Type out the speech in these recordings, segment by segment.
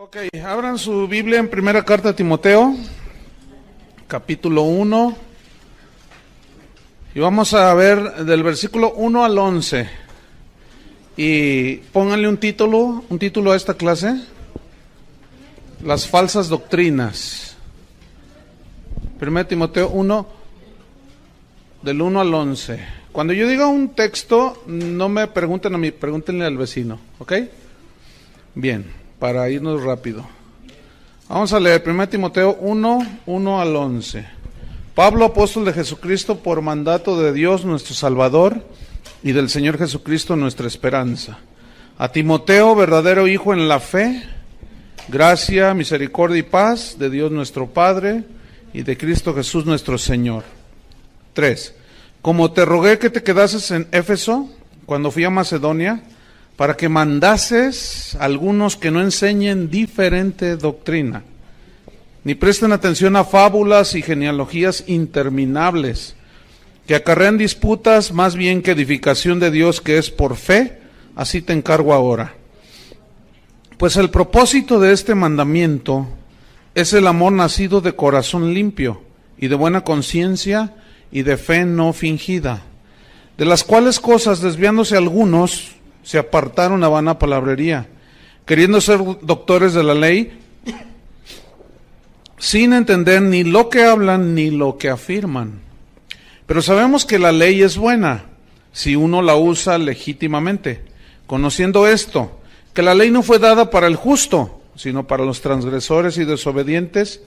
Ok, abran su Biblia en primera carta a Timoteo, capítulo 1, y vamos a ver del versículo 1 al 11, y pónganle un título a esta clase: las falsas doctrinas. Primera Timoteo 1, del 1 al 11. Cuando yo diga un texto, no me pregunten a mí, pregúntenle al vecino, ¿ok? Bien. Para irnos rápido. Vamos a leer 1 Timoteo 1, 1 al 11. Pablo, apóstol de Jesucristo, por mandato de Dios nuestro Salvador y del Señor Jesucristo nuestra esperanza. A Timoteo, verdadero hijo en la fe, gracia, misericordia y paz de Dios nuestro Padre y de Cristo Jesús nuestro Señor. 3. Como te rogué que te quedases en Éfeso cuando fui a Macedonia, para que mandases a algunos que no enseñen diferente doctrina, ni presten atención a fábulas y genealogías interminables, que acarrean disputas más bien que edificación de Dios que es por fe. Así te encargo ahora. Pues el propósito de este mandamiento es el amor nacido de corazón limpio y de buena conciencia y de fe no fingida, de las cuales cosas, desviándose algunos, se apartaron a vana palabrería, queriendo ser doctores de la ley, sin entender ni lo que hablan ni lo que afirman. Pero sabemos que la ley es buena, si uno la usa legítimamente, conociendo esto, que la ley no fue dada para el justo, sino para los transgresores y desobedientes,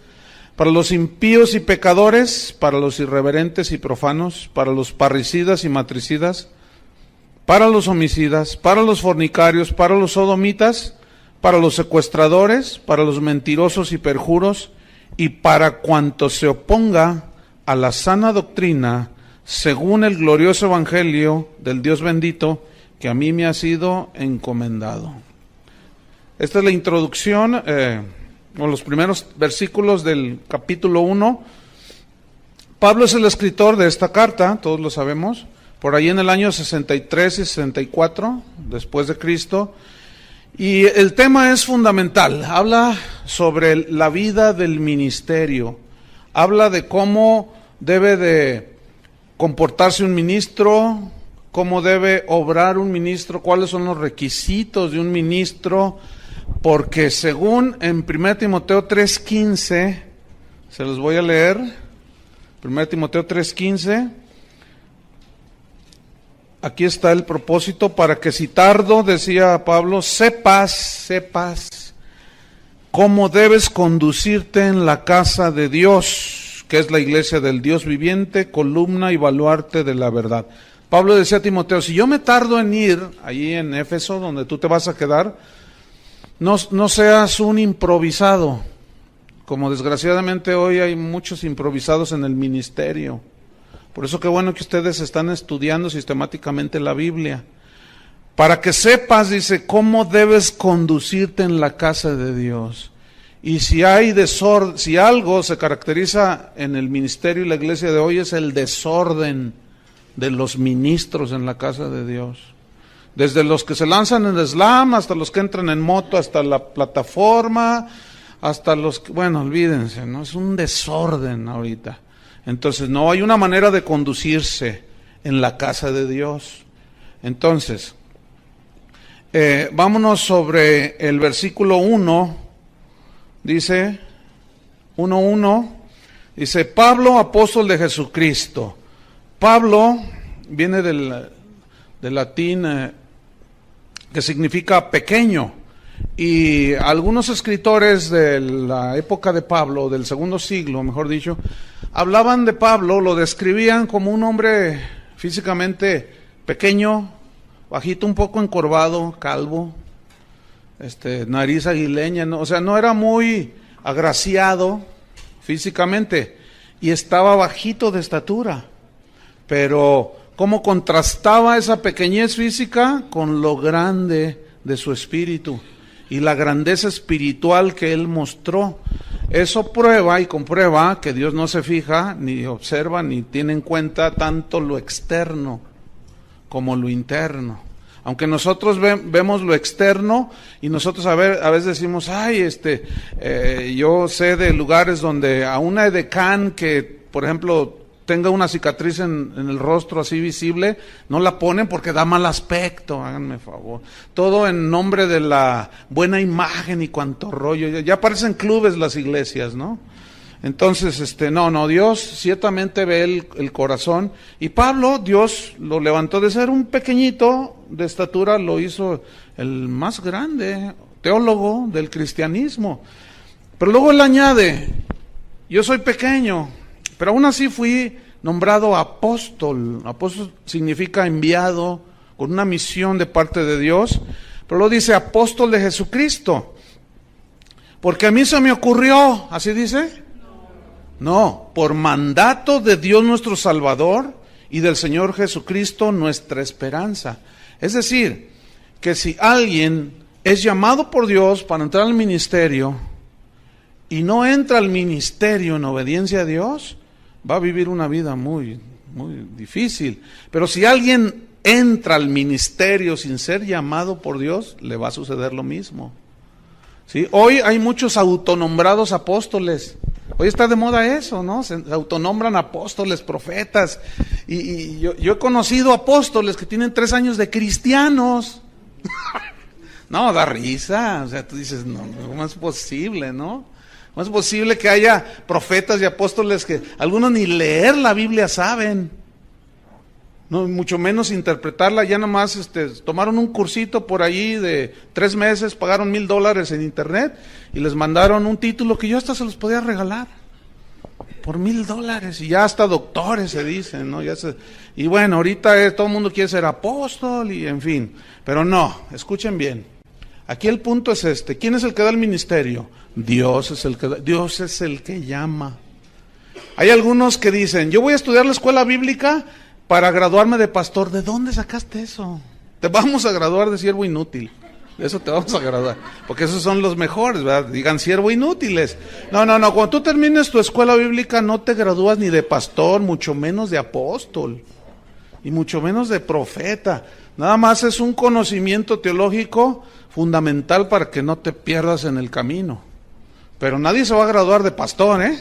para los impíos y pecadores, para los irreverentes y profanos, para los parricidas y matricidas, para los homicidas, para los fornicarios, para los sodomitas, para los secuestradores, para los mentirosos y perjuros, y para cuanto se oponga a la sana doctrina, según el glorioso evangelio del Dios bendito, que a mí me ha sido encomendado. Esta es la introducción, o los primeros versículos del capítulo 1. Pablo es el escritor de esta carta, todos lo sabemos, por ahí en el año 63 y 64 después de Cristo, y el tema es fundamental. Habla sobre la vida del ministerio, habla de cómo debe de comportarse un ministro, cómo debe obrar un ministro, cuáles son los requisitos de un ministro, porque según en 1 Timoteo 3:15, se los voy a leer, 1 Timoteo 3:15, aquí está el propósito: para que si tardo, decía Pablo, sepas cómo debes conducirte en la casa de Dios, que es la iglesia del Dios viviente, columna y baluarte de la verdad. Pablo decía a Timoteo, si yo me tardo en ir allí en Éfeso, donde tú te vas a quedar, no seas un improvisado, como desgraciadamente hoy hay muchos improvisados en el ministerio. Por eso qué bueno que ustedes están estudiando sistemáticamente la Biblia, para que sepas, dice, cómo debes conducirte en la casa de Dios. Y si hay desorden, si algo se caracteriza en el ministerio y la iglesia de hoy, es el desorden de los ministros en la casa de Dios. Desde los que se lanzan en slam, hasta los que entran en moto, hasta la plataforma, hasta los que, bueno, olvídense, ¿no? Es un desorden ahorita. Entonces, no hay una manera de conducirse en la casa de Dios. Entonces, vámonos sobre el versículo 1, dice, 1:1, dice, Pablo, apóstol de Jesucristo. Pablo viene del latín que significa pequeño, y algunos escritores de la época de Pablo, del segundo siglo, mejor dicho, hablaban de Pablo, lo describían como un hombre físicamente pequeño, bajito, un poco encorvado, calvo, nariz aguileña, ¿no? O sea, no era muy agraciado físicamente, y estaba bajito de estatura, pero cómo contrastaba esa pequeñez física con lo grande de su espíritu y la grandeza espiritual que él mostró. Eso prueba y comprueba que Dios no se fija, ni observa, ni tiene en cuenta tanto lo externo como lo interno. Aunque nosotros vemos lo externo y nosotros a veces decimos, ay, yo sé de lugares donde a una edecán que, por ejemplo, tenga una cicatriz en el rostro así visible, no la ponen porque da mal aspecto, háganme favor. Todo en nombre de la buena imagen y cuanto rollo. Ya parecen clubes las iglesias, ¿no? Entonces, no, Dios ciertamente ve el corazón. Y Pablo, Dios lo levantó de ser un pequeñito de estatura, lo hizo el más grande teólogo del cristianismo. Pero luego él añade, yo soy pequeño, pero aún así fui nombrado apóstol. Apóstol significa enviado con una misión de parte de Dios. Pero luego dice apóstol de Jesucristo. Porque a mí se me ocurrió, ¿así dice? No, por mandato de Dios nuestro Salvador y del Señor Jesucristo nuestra esperanza. Es decir, que si alguien es llamado por Dios para entrar al ministerio y no entra al ministerio en obediencia a Dios, va a vivir una vida muy, muy difícil. Pero si alguien entra al ministerio sin ser llamado por Dios, le va a suceder lo mismo. ¿Sí? Hoy hay muchos autonombrados apóstoles. Hoy está de moda eso, ¿no? Se autonombran apóstoles, profetas. Y yo he conocido apóstoles que tienen 3 años de cristianos. No, da risa. O sea, tú dices, no, ¿cómo es posible, no? ¿Cómo es posible que haya profetas y apóstoles que algunos ni leer la Biblia saben? No, mucho menos interpretarla, ya nomás tomaron un cursito por allí de 3 meses, pagaron $1,000 en internet y les mandaron un título que yo hasta se los podía regalar por $1,000 y ya hasta doctores se dicen, ¿no? Y bueno, ahorita todo el mundo quiere ser apóstol y en fin, pero no, escuchen bien. Aquí el punto es ¿quién es el que da el ministerio? Dios es el que llama. Hay algunos que dicen, yo voy a estudiar la escuela bíblica para graduarme de pastor. ¿De dónde sacaste eso? Te vamos a graduar de siervo inútil. De eso te vamos a graduar. Porque esos son los mejores, ¿verdad? Digan siervo inútiles. No. Cuando tú termines tu escuela bíblica no te gradúas ni de pastor, mucho menos de apóstol. Y mucho menos de profeta. Nada más es un conocimiento teológico fundamental para que no te pierdas en el camino. Pero nadie se va a graduar de pastor, ¿eh?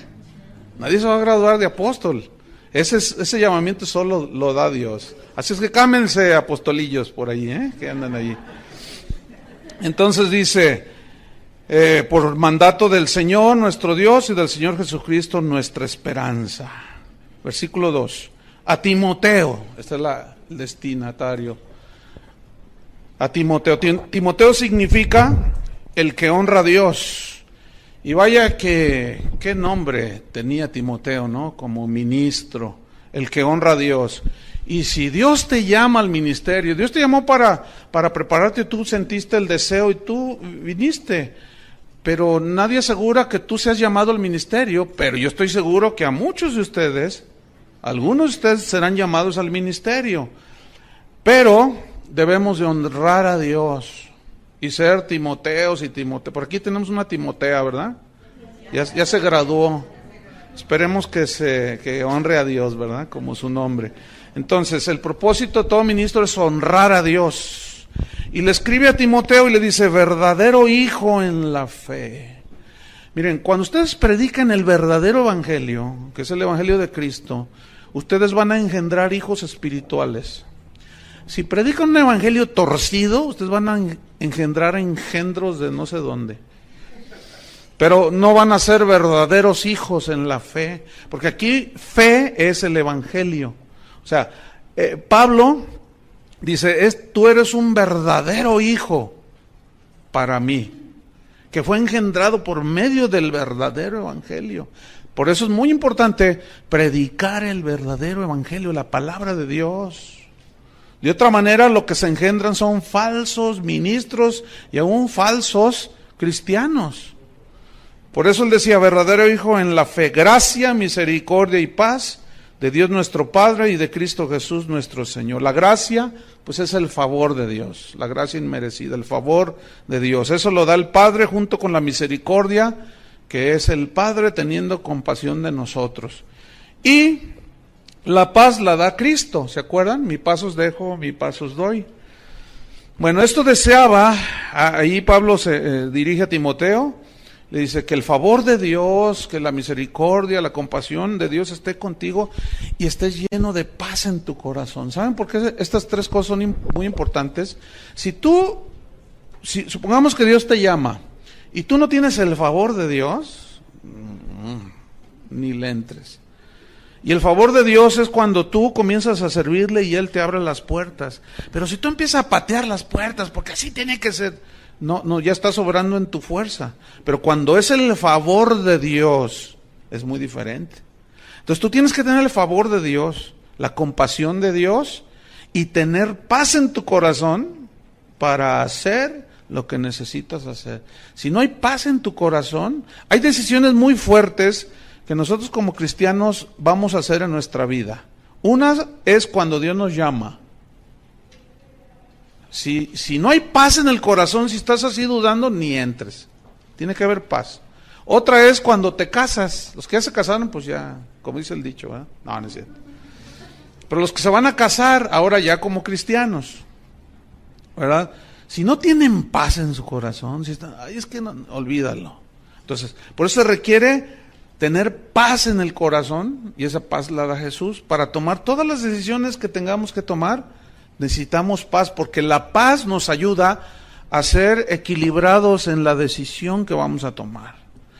Nadie se va a graduar de apóstol. Ese llamamiento solo lo da Dios. Así es que cámense apostolillos por ahí, que andan allí. Entonces dice, por mandato del Señor nuestro Dios y del Señor Jesucristo nuestra esperanza. Versículo 2. A Timoteo, este es el destinatario. A Timoteo. Timoteo significa el que honra a Dios. Y vaya qué nombre tenía Timoteo, ¿no? Como ministro, el que honra a Dios. Y si Dios te llama al ministerio, Dios te llamó para prepararte, tú sentiste el deseo y tú viniste. Pero nadie asegura que tú seas llamado al ministerio, pero yo estoy seguro que a muchos de ustedes, algunos de ustedes serán llamados al ministerio. Pero debemos de honrar a Dios. Y ser Timoteos y Timoteo. Por aquí tenemos una Timotea, ¿verdad? Ya se graduó. Esperemos que honre a Dios, ¿verdad? Como su nombre. Entonces, el propósito de todo ministro es honrar a Dios. Y le escribe a Timoteo y le dice, verdadero hijo en la fe. Miren, cuando ustedes predican el verdadero evangelio, que es el evangelio de Cristo, ustedes van a engendrar hijos espirituales. Si predican un evangelio torcido, ustedes van a engendrar engendros de no sé dónde. Pero no van a ser verdaderos hijos en la fe, porque aquí fe es el evangelio. O sea, Pablo dice, tú eres un verdadero hijo para mí, que fue engendrado por medio del verdadero evangelio. Por eso es muy importante predicar el verdadero evangelio, la palabra de Dios. De otra manera, lo que se engendran son falsos ministros y aún falsos cristianos. Por eso él decía, verdadero hijo en la fe, gracia, misericordia y paz de Dios nuestro Padre y de Cristo Jesús nuestro Señor. La gracia, pues es el favor de Dios, la gracia inmerecida, el favor de Dios. Eso lo da el Padre junto con la misericordia, que es el Padre teniendo compasión de nosotros. Y la paz la da Cristo, ¿se acuerdan? Mi paz os dejo, mi paz os doy. Bueno, esto deseaba, ahí Pablo se dirige a Timoteo, le dice que el favor de Dios, que la misericordia, la compasión de Dios esté contigo y estés lleno de paz en tu corazón. ¿Saben por qué estas tres cosas son muy importantes? Si supongamos que Dios te llama y tú no tienes el favor de Dios, ni le entres. Y el favor de Dios es cuando tú comienzas a servirle y Él te abre las puertas. Pero si tú empiezas a patear las puertas, porque así tiene que ser, no, ya estás obrando en tu fuerza. Pero cuando es el favor de Dios, es muy diferente. Entonces tú tienes que tener el favor de Dios, la compasión de Dios y tener paz en tu corazón para hacer lo que necesitas hacer. Si no hay paz en tu corazón, hay decisiones muy fuertes que nosotros como cristianos vamos a hacer en nuestra vida. Una es cuando Dios nos llama. Si no hay paz en el corazón, si estás así dudando, ni entres. Tiene que haber paz. Otra es cuando te casas. Los que ya se casaron, pues ya, como dice el dicho, ¿verdad? No es cierto. Pero los que se van a casar ahora ya como cristianos, ¿verdad? Si no tienen paz en su corazón, si están, ay, es que no, olvídalo. Entonces, por eso se requiere tener paz en el corazón, y esa paz la da Jesús. Para tomar todas las decisiones que tengamos que tomar, necesitamos paz, porque la paz nos ayuda a ser equilibrados en la decisión que vamos a tomar.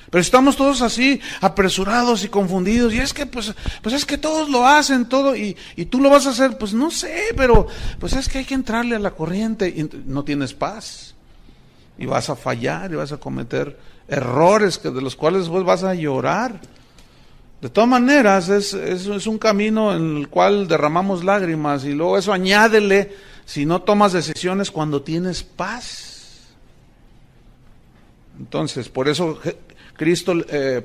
Pero estamos todos así, apresurados y confundidos, y es que pues es que todos lo hacen, todo, y tú lo vas a hacer, pues no sé, pero pues es que hay que entrarle a la corriente, y no tienes paz, y vas a fallar, y vas a cometer errores de los cuales después vas a llorar. De todas maneras, es un camino en el cual derramamos lágrimas, y luego eso añádele si no tomas decisiones cuando tienes paz. Entonces, por eso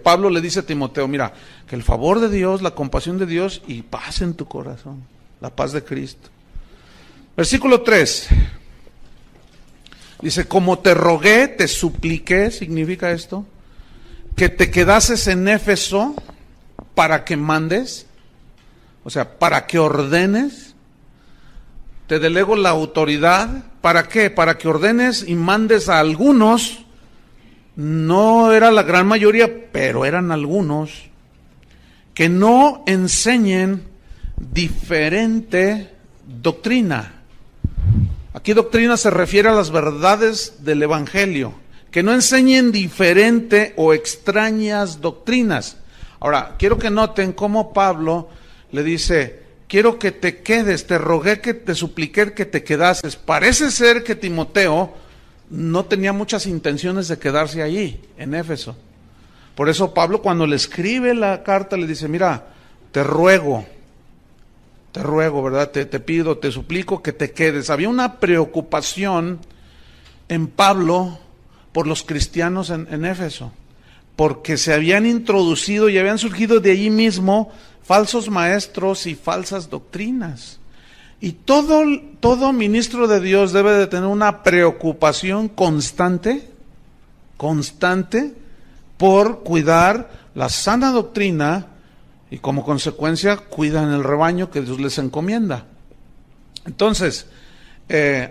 Pablo le dice a Timoteo, mira, que el favor de Dios, la compasión de Dios y paz en tu corazón, la paz de Cristo. Versículo 3. Dice, como te rogué, te supliqué, significa esto, que te quedases en Éfeso para que mandes, o sea, para que ordenes, te delego la autoridad, ¿para qué? Para que ordenes y mandes a algunos, no era la gran mayoría, pero eran algunos, que no enseñen diferente doctrina. Aquí doctrina se refiere a las verdades del Evangelio, que no enseñen diferente o extrañas doctrinas. Ahora, quiero que noten cómo Pablo le dice, quiero que te quedes, te rogué, que te supliqué que te quedases. Parece ser que Timoteo no tenía muchas intenciones de quedarse allí, en Éfeso. Por eso Pablo, cuando le escribe la carta, le dice, mira, te ruego, ¿verdad? Te pido, te suplico que te quedes. Había una preocupación en Pablo por los cristianos en Éfeso, porque se habían introducido y habían surgido de allí mismo falsos maestros y falsas doctrinas. Y todo ministro de Dios debe de tener una preocupación constante por cuidar la sana doctrina, y como consecuencia cuidan el rebaño que Dios les encomienda. Entonces,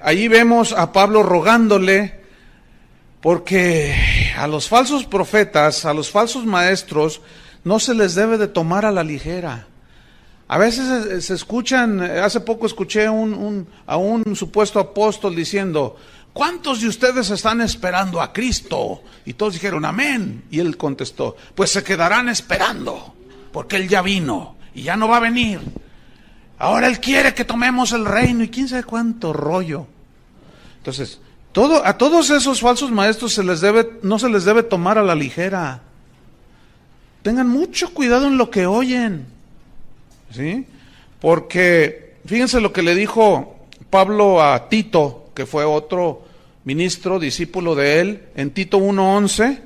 ahí vemos a Pablo rogándole, porque a los falsos profetas, a los falsos maestros, no se les debe de tomar a la ligera. A veces se escuchan, hace poco escuché a un supuesto apóstol diciendo, ¿cuántos de ustedes están esperando a Cristo? Y todos dijeron, amén. Y él contestó, pues se quedarán esperando, porque Él ya vino y ya no va a venir. Ahora Él quiere que tomemos el reino y quién sabe cuánto rollo. Entonces, a todos esos falsos maestros no se les debe tomar a la ligera. Tengan mucho cuidado en lo que oyen, ¿sí? Porque fíjense lo que le dijo Pablo a Tito, que fue otro ministro, discípulo de él, en Tito 1:11,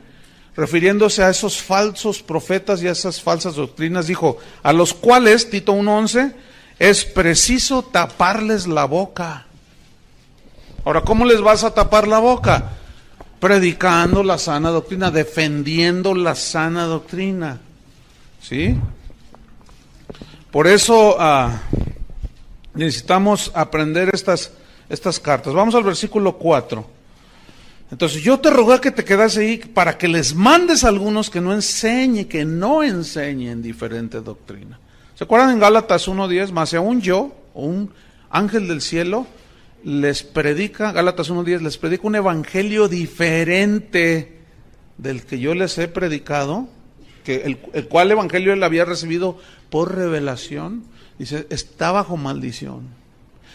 refiriéndose a esos falsos profetas y a esas falsas doctrinas, dijo, a los cuales, Tito 1:11, es preciso taparles la boca. Ahora, ¿cómo les vas a tapar la boca? Predicando la sana doctrina, defendiendo la sana doctrina, ¿sí? Por eso necesitamos aprender estas cartas. Vamos al versículo 4. Entonces, yo te rogué que te quedas ahí para que les mandes a algunos que no enseñen diferente doctrina. ¿Se acuerdan en Gálatas 1:10? Más si aún yo, o un ángel del cielo, les predica, Gálatas 1:10, les predica un evangelio diferente del que yo les he predicado, que el cual evangelio él había recibido por revelación, dice, está bajo maldición.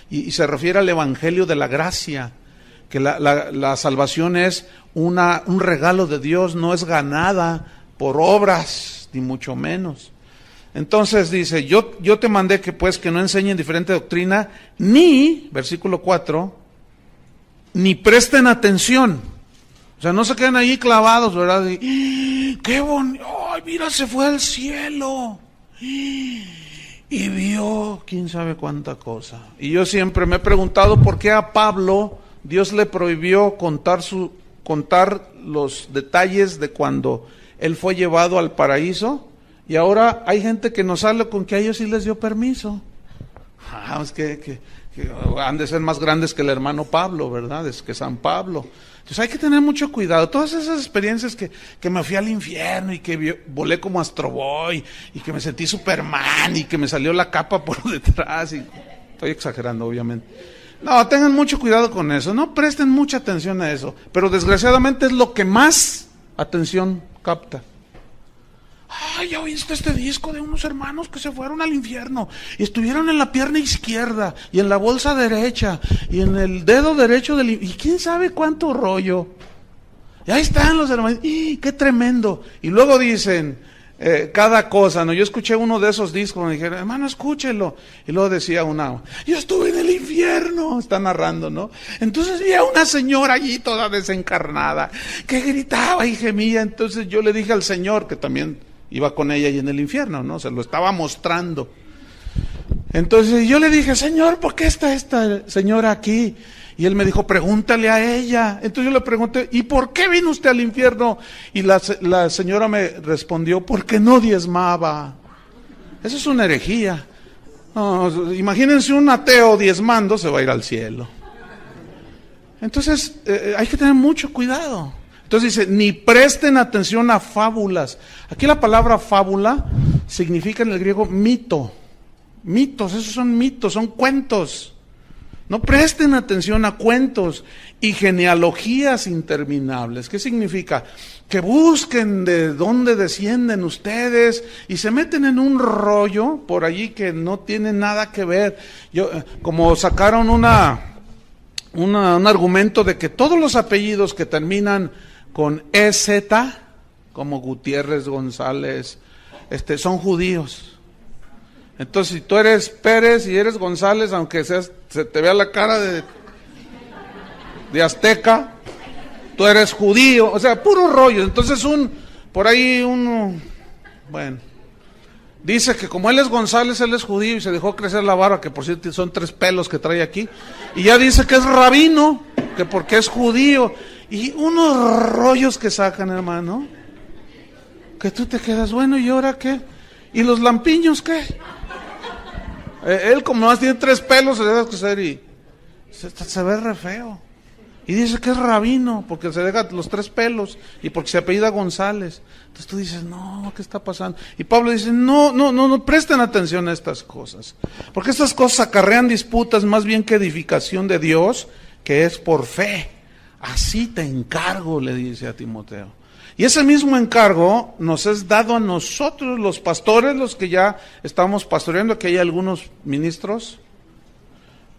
Y se refiere al evangelio de la gracia, que la salvación es un regalo de Dios, no es ganada por obras, ni mucho menos. Entonces dice, yo te mandé que no enseñen diferente doctrina, ni, versículo 4, ni presten atención. O sea, no se queden ahí clavados, ¿verdad? Y, ¡qué bonito! ¡Ay, mira, se fue al cielo! Y vio quién sabe cuánta cosa. Y yo siempre me he preguntado por qué a Pablo Dios le prohibió contar los detalles de cuando él fue llevado al paraíso, y ahora hay gente que nos habla con que a ellos sí les dio permiso. Es que han de ser más grandes que el hermano Pablo, ¿verdad? Es que San Pablo. Entonces hay que tener mucho cuidado. Todas esas experiencias que me fui al infierno y que volé como Astro Boy y que me sentí Superman y que me salió la capa por detrás. Y estoy exagerando, obviamente. No, tengan mucho cuidado con eso. No presten mucha atención a eso. Pero desgraciadamente es lo que más atención capta. Ay, ¿ya oíste este disco de unos hermanos que se fueron al infierno y estuvieron en la pierna izquierda y en la bolsa derecha y en el dedo derecho y quién sabe cuánto rollo? Y ahí están los hermanos. ¡Qué tremendo! Y luego dicen cada cosa, ¿no? Yo escuché uno de esos discos, me dijeron, hermano, escúchelo. Y luego decía yo estuve en el infierno, está narrando, ¿no? Entonces vi a una señora allí toda desencarnada que gritaba y gemía. Entonces yo le dije al Señor, que también iba con ella y en el infierno, ¿no? Se lo estaba mostrando. Entonces yo le dije, Señor, ¿por qué está esta señora aquí? Y él me dijo, pregúntale a ella. Entonces yo le pregunté, ¿y por qué vino usted al infierno? Y la señora me respondió, porque no diezmaba. Eso es una herejía. No, imagínense un ateo diezmando, se va a ir al cielo. Entonces hay que tener mucho cuidado. Entonces dice, ni presten atención a fábulas. Aquí la palabra fábula significa en el griego mito. Mitos, esos son mitos, son cuentos. No presten atención a cuentos y genealogías interminables. ¿Qué significa? Que busquen de dónde descienden ustedes y se meten en un rollo por allí que no tiene nada que ver. Como sacaron un argumento de que todos los apellidos que terminan con EZ, como Gutiérrez, González, son judíos. Entonces, si tú eres Pérez y eres González, aunque se te vea la cara de azteca, tú eres judío, o sea, puro rollo. Entonces dice que como él es González, él es judío y se dejó crecer la barba, que por cierto son 3 pelos que trae aquí, y ya dice que es rabino, que porque es judío, y unos rollos que sacan, hermano, que tú te quedas, bueno, ¿y ahora qué? ¿Y los lampiños qué? Él como más tiene 3 pelos, se deja crecer y se ve re feo. Y dice que es rabino, porque se deja los 3 pelos y porque se apellida González. Entonces tú dices, no, ¿qué está pasando? Y Pablo dice, no presten atención a estas cosas, porque estas cosas acarrean disputas más bien que edificación de Dios, que es por fe. Así te encargo, le dice a Timoteo. Y ese mismo encargo nos es dado a nosotros, los pastores, los que ya estamos pastoreando. Aquí hay algunos ministros,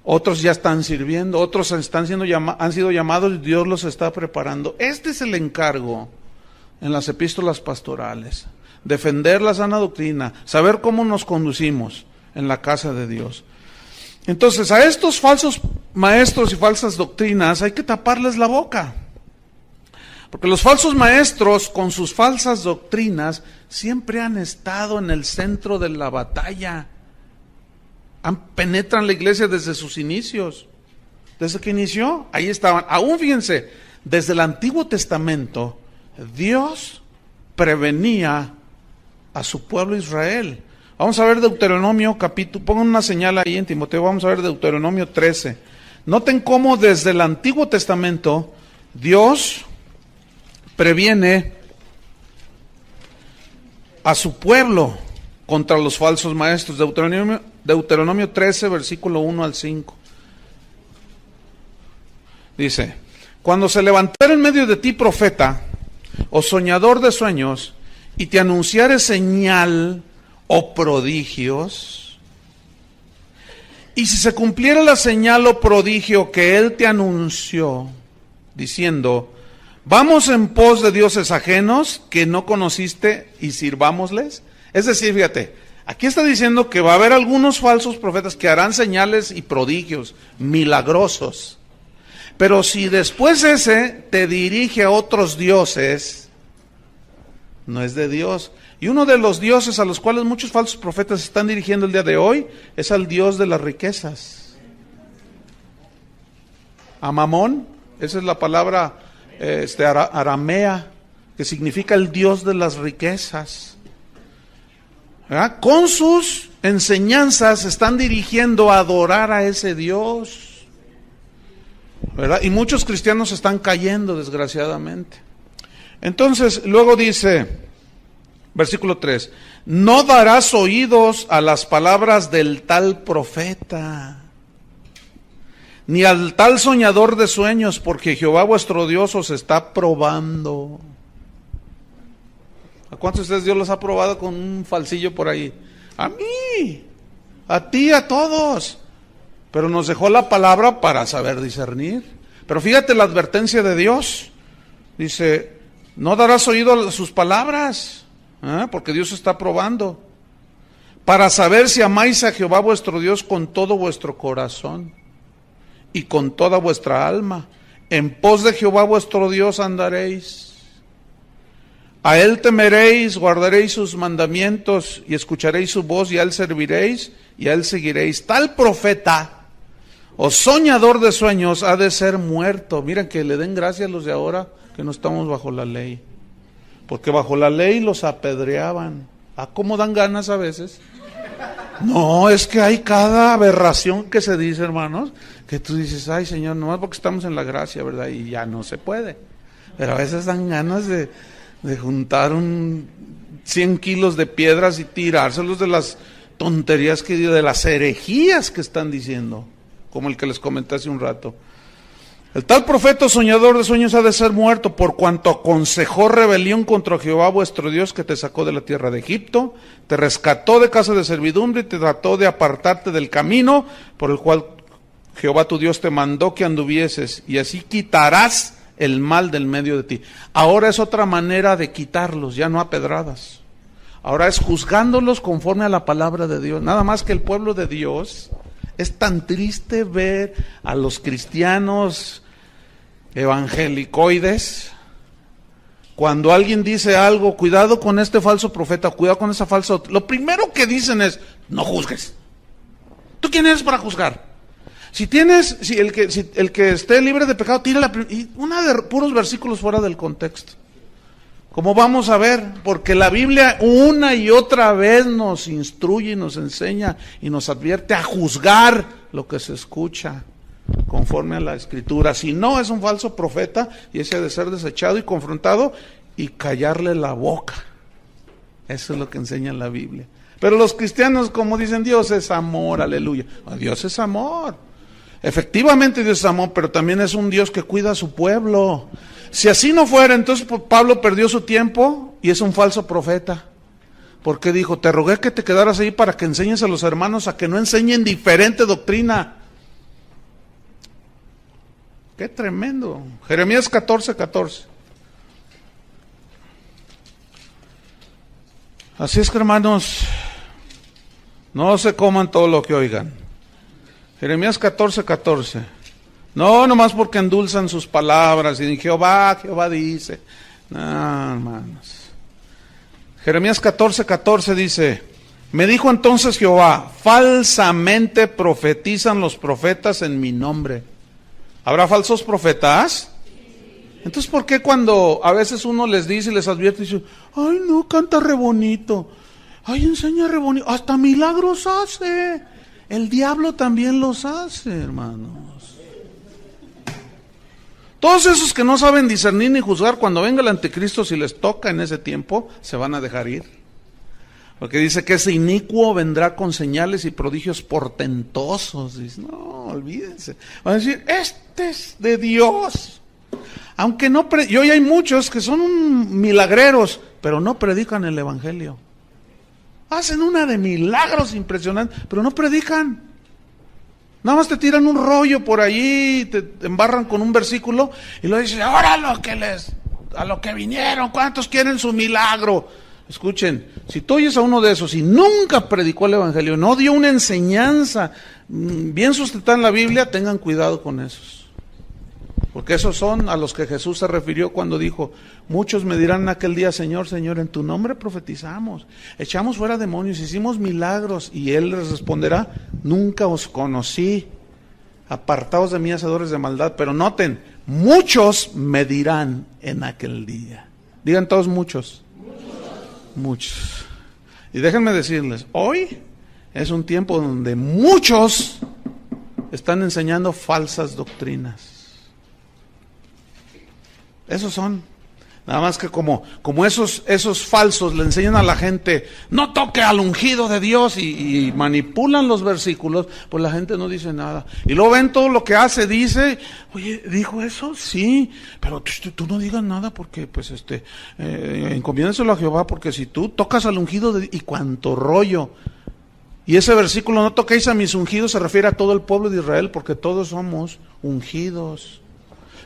otros ya están sirviendo, otros han sido llamados y Dios los está preparando. Este es el encargo en las epístolas pastorales: defender la sana doctrina, saber cómo nos conducimos en la casa de Dios. Entonces, a estos falsos maestros y falsas doctrinas hay que taparles la boca. Porque los falsos maestros, con sus falsas doctrinas, siempre han estado en el centro de la batalla. Penetran la iglesia desde sus inicios. Desde que inició, ahí estaban. Aún fíjense, desde el Antiguo Testamento, Dios prevenía a su pueblo Israel. Vamos a ver Deuteronomio capítulo, pongan una señal ahí en Timoteo, vamos a ver Deuteronomio 13. Noten cómo desde el Antiguo Testamento Dios previene a su pueblo contra los falsos maestros. Deuteronomio 13, versículo 1 al 5. Dice: cuando se levantare en medio de ti profeta o soñador de sueños, y te anunciare señal o prodigios, y si se cumpliera la señal o prodigio que él te anunció, diciendo: vamos en pos de dioses ajenos que no conociste y sirvámosles. Es decir, fíjate, aquí está diciendo que va a haber algunos falsos profetas que harán señales y prodigios milagrosos. Pero si después ese te dirige a otros dioses, no es de Dios. Y uno de los dioses a los cuales muchos falsos profetas están dirigiendo el día de hoy es al Dios de las riquezas. A Mamón, esa es la palabra aramea, que significa el Dios de las riquezas. ¿Verdad? Con sus enseñanzas están dirigiendo a adorar a ese Dios. ¿Verdad? Y muchos cristianos están cayendo, desgraciadamente. Entonces, luego dice, versículo 3, no darás oídos a las palabras del tal profeta, ni al tal soñador de sueños, porque Jehová vuestro Dios os está probando. ¿A cuántos de ustedes Dios los ha probado con un falsillo por ahí? A mí, a ti, a todos. Pero nos dejó la palabra para saber discernir. Pero fíjate la advertencia de Dios. Dice, no darás oído a sus palabras, porque Dios está probando. Para saber si amáis a Jehová vuestro Dios con todo vuestro corazón y con toda vuestra alma. En pos de Jehová vuestro Dios andaréis. A él temeréis, guardaréis sus mandamientos y escucharéis su voz, y a él serviréis y a él seguiréis. Tal profeta o soñador de sueños ha de ser muerto. Miren, que le den gracias a los de ahora que no estamos bajo la ley, porque bajo la ley los apedreaban. ¿A cómo dan ganas a veces? No, es que hay cada aberración que se dice, hermanos, que tú dices, ay Señor, nomás porque estamos en la gracia, ¿verdad? Y ya no se puede. Pero a veces dan ganas de juntar 100 kilos de piedras y tirárselos de las tonterías de las herejías que están diciendo, como el que les comenté hace un rato. El tal profeta soñador de sueños ha de ser muerto, por cuanto aconsejó rebelión contra Jehová vuestro Dios, que te sacó de la tierra de Egipto, te rescató de casa de servidumbre y te trató de apartarte del camino por el cual Jehová tu Dios te mandó que anduvieses, y así quitarás el mal del medio de ti. Ahora es otra manera de quitarlos, ya no a pedradas. Ahora es juzgándolos conforme a la palabra de Dios. Nada más que el pueblo de Dios, es tan triste ver a los cristianos evangelicoides, cuando alguien dice algo, cuidado con este falso profeta, cuidado con esa falsa, lo primero que dicen es, no juzgues. ¿Tú quién eres para juzgar? Si el que esté libre de pecado, tírala, y una de puros versículos fuera del contexto. Como vamos a ver, porque la Biblia una y otra vez nos instruye y nos enseña y nos advierte a juzgar lo que se escucha conforme a la Escritura. Si no, es un falso profeta y ese ha de ser desechado y confrontado y callarle la boca. Eso es lo que enseña la Biblia. Pero los cristianos, como dicen, Dios es amor, aleluya. Dios es amor. Efectivamente Dios es amor, pero también es un Dios que cuida a su pueblo. Si así no fuera, entonces Pablo perdió su tiempo y es un falso profeta. Porque dijo, te rogué que te quedaras ahí para que enseñes a los hermanos a que no enseñen diferente doctrina. Qué tremendo. Jeremías 14:14. Así es que, hermanos, no se coman todo lo que oigan. Jeremías 14:14. No, nomás porque endulzan sus palabras y dicen, Jehová dice. No, hermanos. Jeremías 14:14 dice, me dijo entonces Jehová, falsamente profetizan los profetas en mi nombre. ¿Habrá falsos profetas? Entonces, ¿por qué cuando a veces uno les dice y les advierte, dice, ay no, canta re bonito, ay enseña re bonito, hasta milagros hace? El diablo también los hace, hermanos. Todos esos que no saben discernir ni juzgar, cuando venga el anticristo, si les toca en ese tiempo, se van a dejar ir. Porque dice que ese inicuo vendrá con señales y prodigios portentosos. Dice, no, olvídense. Van a decir, este es de Dios. Aunque no, y hoy hay muchos que son milagreros, pero no predican el evangelio. Hacen una de milagros impresionantes, pero no predican. Nada más te tiran un rollo por allí, te embarran con un versículo y luego dices, ahora a lo que vinieron, ¿cuántos quieren su milagro? Escuchen, si tú oyes a uno de esos y nunca predicó el evangelio, no dio una enseñanza bien sustentada en la Biblia, tengan cuidado con esos. Porque esos son a los que Jesús se refirió cuando dijo, muchos me dirán en aquel día, Señor, Señor, en tu nombre profetizamos, echamos fuera demonios, hicimos milagros, y Él les responderá, nunca os conocí, apartaos de mí, hacedores de maldad. Pero noten, muchos me dirán en aquel día. Digan todos muchos. Muchos. Y déjenme decirles, hoy es un tiempo donde muchos están enseñando falsas doctrinas. Esos son. Nada más que como esos falsos le enseñan a la gente, no toque al ungido de Dios, y manipulan los versículos, pues la gente no dice nada. Y luego ven todo lo que hace, dice, oye, ¿dijo eso? Sí, pero tú no digas nada porque, pues, encomiéndaselo a Jehová, porque si tú tocas al ungido de, y cuánto rollo. Y ese versículo, no toquéis a mis ungidos, se refiere a todo el pueblo de Israel, porque todos somos ungidos.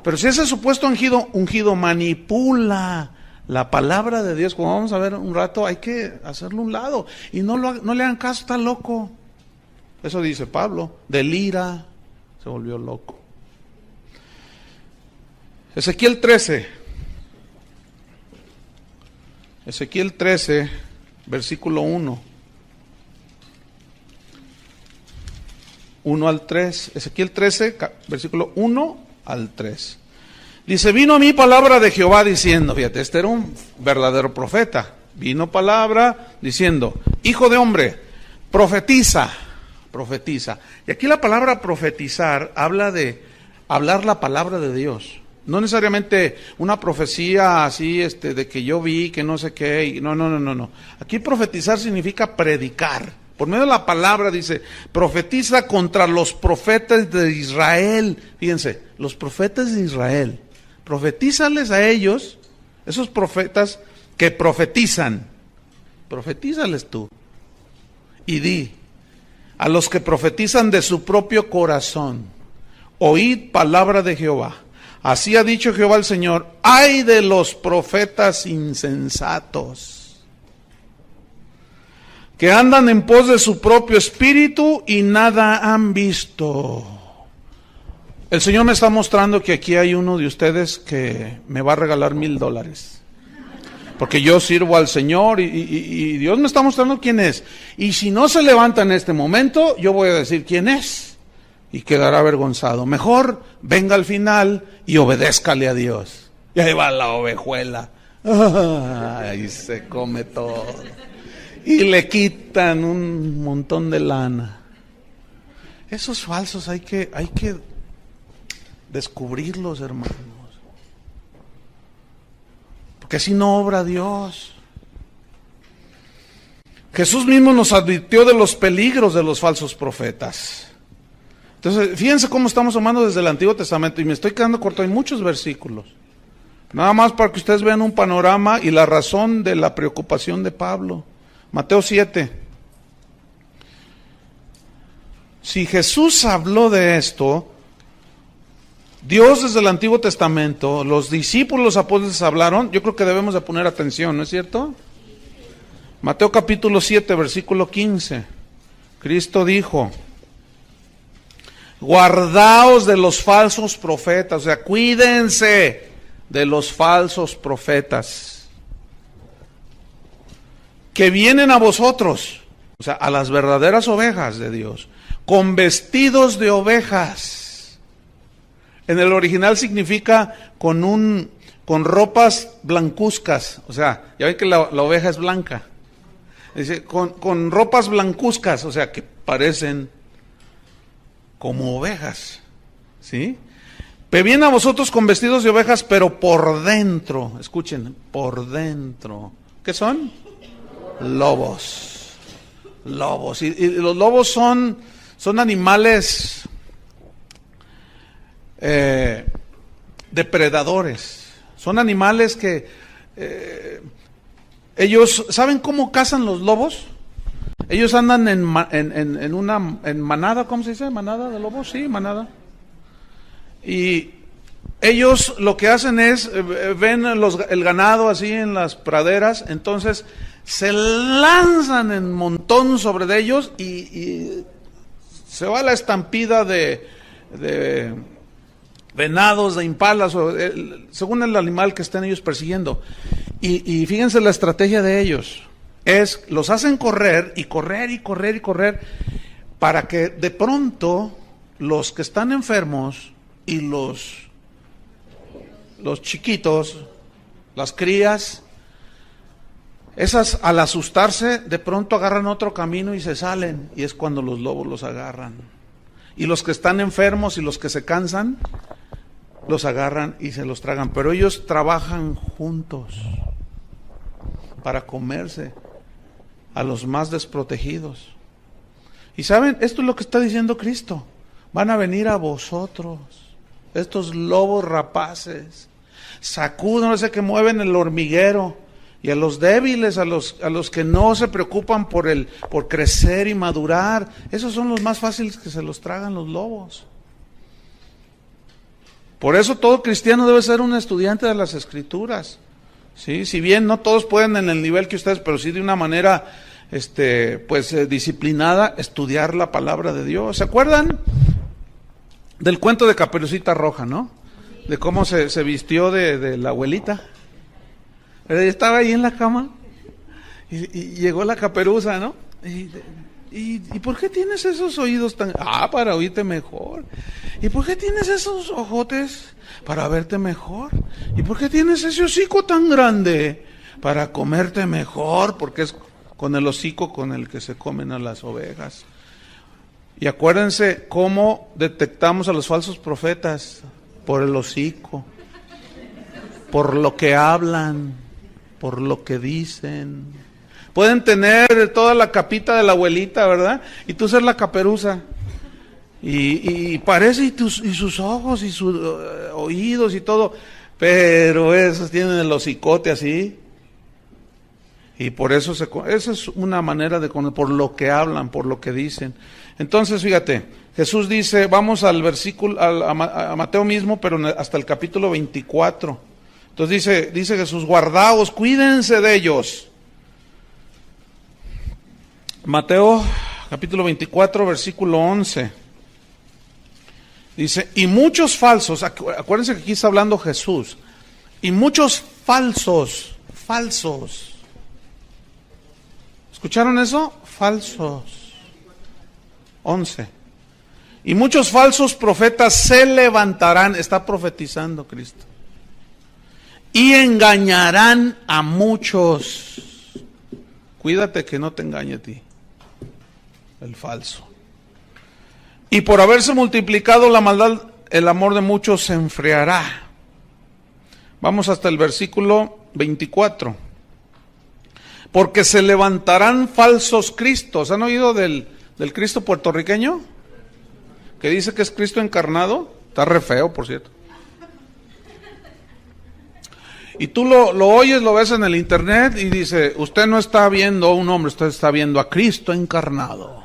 Pero si ese supuesto ungido manipula la palabra de Dios, como vamos a ver un rato, hay que hacerlo a un lado. Y no le hagan caso, está loco. Eso dice Pablo, delira, se volvió loco. Ezequiel 13, versículo 1. 1 al 3, Ezequiel 13, versículo 1 al 3. Dice, vino a mí palabra de Jehová diciendo, fíjate, este era un verdadero profeta. Vino palabra diciendo, hijo de hombre, profetiza. Y aquí la palabra profetizar habla de hablar la palabra de Dios. No necesariamente una profecía así, de que yo vi, que no sé qué. No. Aquí profetizar significa predicar. Por medio de la palabra dice, profetiza contra los profetas de Israel. Fíjense, los profetas de Israel. Profetízales a ellos, esos profetas que profetizan. Profetízales tú. Y di, a los que profetizan de su propio corazón, oíd palabra de Jehová. Así ha dicho Jehová el Señor, ay de los profetas insensatos, que andan en pos de su propio espíritu y nada han visto. El Señor me está mostrando que aquí hay uno de ustedes que me va a regalar $1,000. Porque yo sirvo al Señor y Dios me está mostrando quién es. Y si no se levanta en este momento, yo voy a decir quién es. Y quedará avergonzado. Mejor venga al final y obedézcale a Dios. Y ahí va la ovejuela. Ahí se come todo. Y le quitan un montón de lana. Esos falsos hay que descubrirlos, hermanos. Porque así no obra Dios. Jesús mismo nos advirtió de los peligros de los falsos profetas. Entonces, fíjense cómo estamos tomando desde el Antiguo Testamento. Y me estoy quedando corto, hay muchos versículos. Nada más para que ustedes vean un panorama y la razón de la preocupación de Pablo. Mateo 7. Si Jesús habló de esto, Dios desde el Antiguo Testamento, los discípulos, los apóstoles hablaron, yo creo que debemos de poner atención, ¿no es cierto? Mateo capítulo 7, versículo 15. Cristo dijo, guardaos de los falsos profetas, o sea, cuídense de los falsos profetas que vienen a vosotros, o sea, a las verdaderas ovejas de Dios, con vestidos de ovejas. En el original significa con ropas blancuzcas, o sea, ya ven que la oveja es blanca. Dice, con ropas blancuzcas, o sea, que parecen como ovejas, ¿sí? Vienen a vosotros con vestidos de ovejas, pero por dentro, escuchen, por dentro, ¿qué son? Lobos. Lobos. Y los lobos son animales depredadores. Son animales que ellos, ¿saben cómo cazan los lobos? Ellos andan en manada, ¿cómo se dice? ¿Manada de lobos? Sí, manada. Y ellos lo que hacen es, ven el ganado así en las praderas, entonces se lanzan en montón sobre de ellos y se va la estampida de venados, de impalas, según el animal que estén ellos persiguiendo. Y fíjense la estrategia de ellos. Los hacen correr y correr y correr y correr para que de pronto los que están enfermos y los chiquitos, las crías, esas al asustarse de pronto agarran otro camino y se salen, y es cuando los lobos los agarran. Y los que están enfermos y los que se cansan, los agarran y se los tragan, pero ellos trabajan juntos para comerse a los más desprotegidos. Y saben, esto es lo que está diciendo Cristo: van a venir a vosotros estos lobos rapaces, sacuden, no sé, que mueven el hormiguero, y a los débiles, a los que no se preocupan por crecer y madurar, esos son los más fáciles que se los tragan los lobos. Por eso todo cristiano debe ser un estudiante de las Escrituras. ¿Sí? Si bien no todos pueden en el nivel que ustedes, pero sí de una manera disciplinada, estudiar la palabra de Dios. ¿Se acuerdan del cuento de Caperucita Roja, no? De cómo se vistió de la abuelita. Estaba ahí en la cama y llegó la caperuza, ¿no? ¿Y por qué tienes esos oídos tan...? Para oírte mejor. ¿Y por qué tienes esos ojotes? Para verte mejor. ¿Y por qué tienes ese hocico tan grande? Para comerte mejor, porque es con el hocico con el que se comen a las ovejas. Y acuérdense cómo detectamos a los falsos profetas: por el hocico, por lo que hablan, por lo que dicen. Pueden tener toda la capita de la abuelita, ¿verdad? Y tú ser la caperuza. Y parece, y sus ojos, y sus oídos, y todo. Pero esos tienen el hocicote así. Y por eso, esa es una manera de conocer, por lo que hablan, por lo que dicen. Entonces, fíjate, Jesús dice, vamos al versículo, a Mateo mismo, pero hasta el capítulo 24. Entonces dice Jesús: guardaos, cuídense de ellos. Mateo capítulo 24, versículo 11. Dice, y muchos falsos, acuérdense que aquí está hablando Jesús, y muchos falsos. ¿Escucharon eso? Falsos. 11. Y muchos falsos profetas se levantarán, está profetizando Cristo, y engañarán a muchos. Cuídate que no te engañe a ti el falso. Y por haberse multiplicado la maldad, el amor de muchos se enfriará. Vamos hasta el versículo 24. Porque se levantarán falsos cristos. ¿Han oído del Cristo puertorriqueño? Que dice que es Cristo encarnado. Está re feo, por cierto. Y tú lo oyes, lo ves en el internet y dice, usted no está viendo a un hombre, usted está viendo a Cristo encarnado.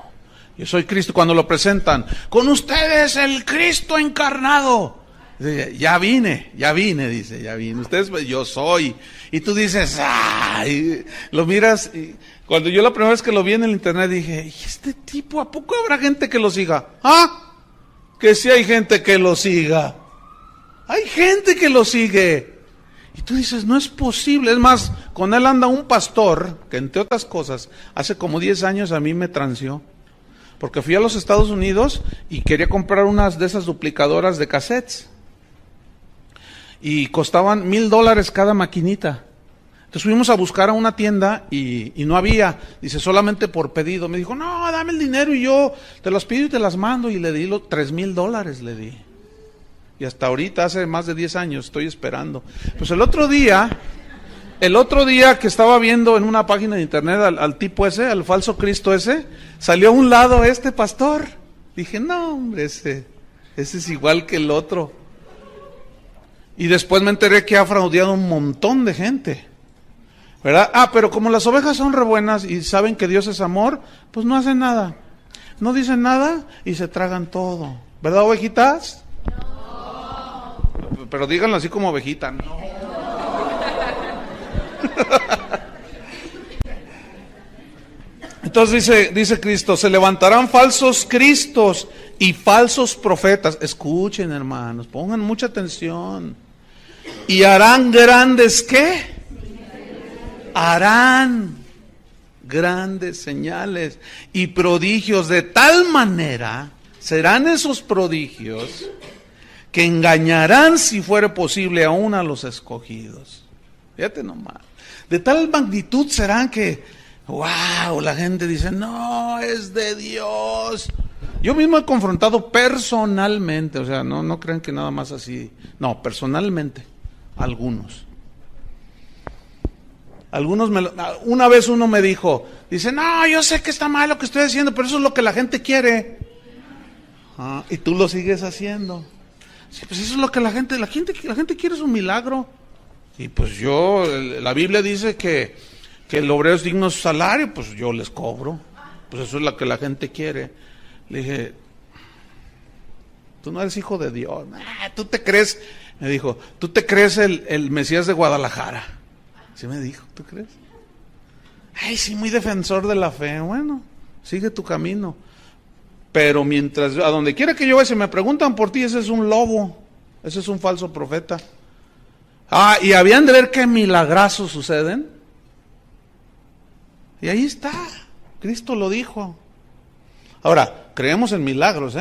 Yo soy Cristo. Cuando lo presentan, con ustedes el Cristo encarnado. Dice, ya vine, dice, ya vine. Ustedes, yo soy. Y tú dices, ¡ay! Lo miras. Y cuando yo la primera vez que lo vi en el internet dije, ¿y este tipo, a poco habrá gente que lo siga? Que sí hay gente que lo siga. Hay gente que lo sigue. Y tú dices, no es posible. Es más, con él anda un pastor que, entre otras cosas, hace como 10 años a mí me transió. Porque fui a los Estados Unidos y quería comprar unas de esas duplicadoras de cassettes. Y costaban $1,000 cada maquinita. Entonces fuimos a buscar a una tienda y no había. Dice, solamente por pedido. Me dijo, no, dame el dinero y yo te las pido y te las mando. Y le di $3,000, le di. Y hasta ahorita, hace más de 10 años, estoy esperando. Pues el otro día que estaba viendo en una página de internet al tipo ese, al falso Cristo ese, salió a un lado este pastor. Dije, no hombre, ese es igual que el otro. Y después me enteré que ha fraudeado un montón de gente, ¿verdad? Pero como las ovejas son re buenas y saben que Dios es amor, pues no hacen nada. No dicen nada y se tragan todo. ¿Verdad, ovejitas? No. Pero díganlo así como ovejita, no. Entonces dice Cristo, se levantarán falsos cristos y falsos profetas. Escuchen, hermanos, pongan mucha atención. Y harán grandes, ¿qué? Harán grandes señales y prodigios, de tal manera serán esos prodigios que engañarán, si fuere posible, aún a los escogidos. Fíjate nomás. De tal magnitud serán que, wow, la gente dice, no, es de Dios. Yo mismo he confrontado personalmente, o sea, no crean que nada más así, no, personalmente, algunos. Una vez uno me dijo, dice, no, yo sé que está mal lo que estoy haciendo, pero eso es lo que la gente quiere. Y tú lo sigues haciendo. Sí, pues eso es lo que la gente quiere, es un milagro. Y pues la Biblia dice que el obrero es digno de su salario, pues yo les cobro. Pues eso es lo que la gente quiere. Le dije, tú no eres hijo de Dios. Tú te crees, me dijo, tú te crees el Mesías de Guadalajara. Así me dijo, ¿tú crees? Ay, sí, muy defensor de la fe. Bueno, sigue tu camino. Pero mientras, a donde quiera que yo vaya, si me preguntan por ti, ese es un lobo, ese es un falso profeta. Y habían de ver qué milagrazos suceden. Y ahí está, Cristo lo dijo. Ahora, creemos en milagros,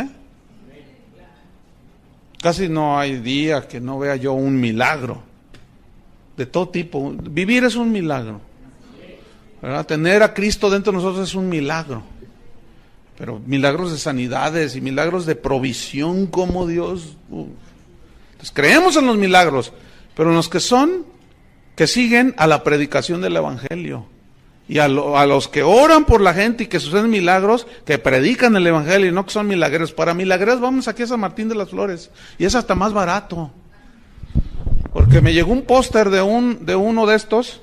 Casi no hay día que no vea yo un milagro. De todo tipo. Vivir es un milagro, ¿verdad? Tener a Cristo dentro de nosotros es un milagro. Pero milagros de sanidades y milagros de provisión como Dios. Entonces creemos en los milagros, pero en los que siguen a la predicación del Evangelio. Y a los que oran por la gente y que suceden milagros, que predican el Evangelio y no que son milagreros. Para milagreros vamos aquí a San Martín de las Flores. Y es hasta más barato. Porque me llegó un póster de uno de estos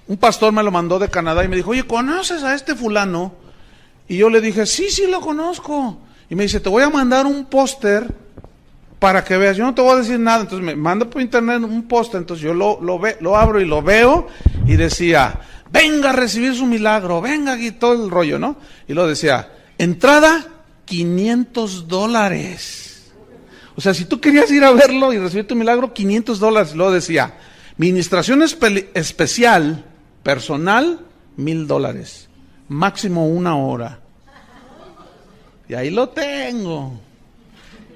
un pastor me lo mandó de Canadá y me dijo, oye, ¿conoces a este fulano? Y yo le dije, sí lo conozco. Y me dice, te voy a mandar un póster para que veas. Yo no te voy a decir nada. Entonces me manda por internet un póster. Entonces yo lo abro y lo veo y decía, venga a recibir su milagro, venga aquí, todo el rollo, ¿no? Y luego decía, entrada $500. O sea, si tú querías ir a verlo y recibir tu milagro, $500. Luego decía, ministración especial, personal, $1,000. Máximo 1 hora. Y ahí lo tengo.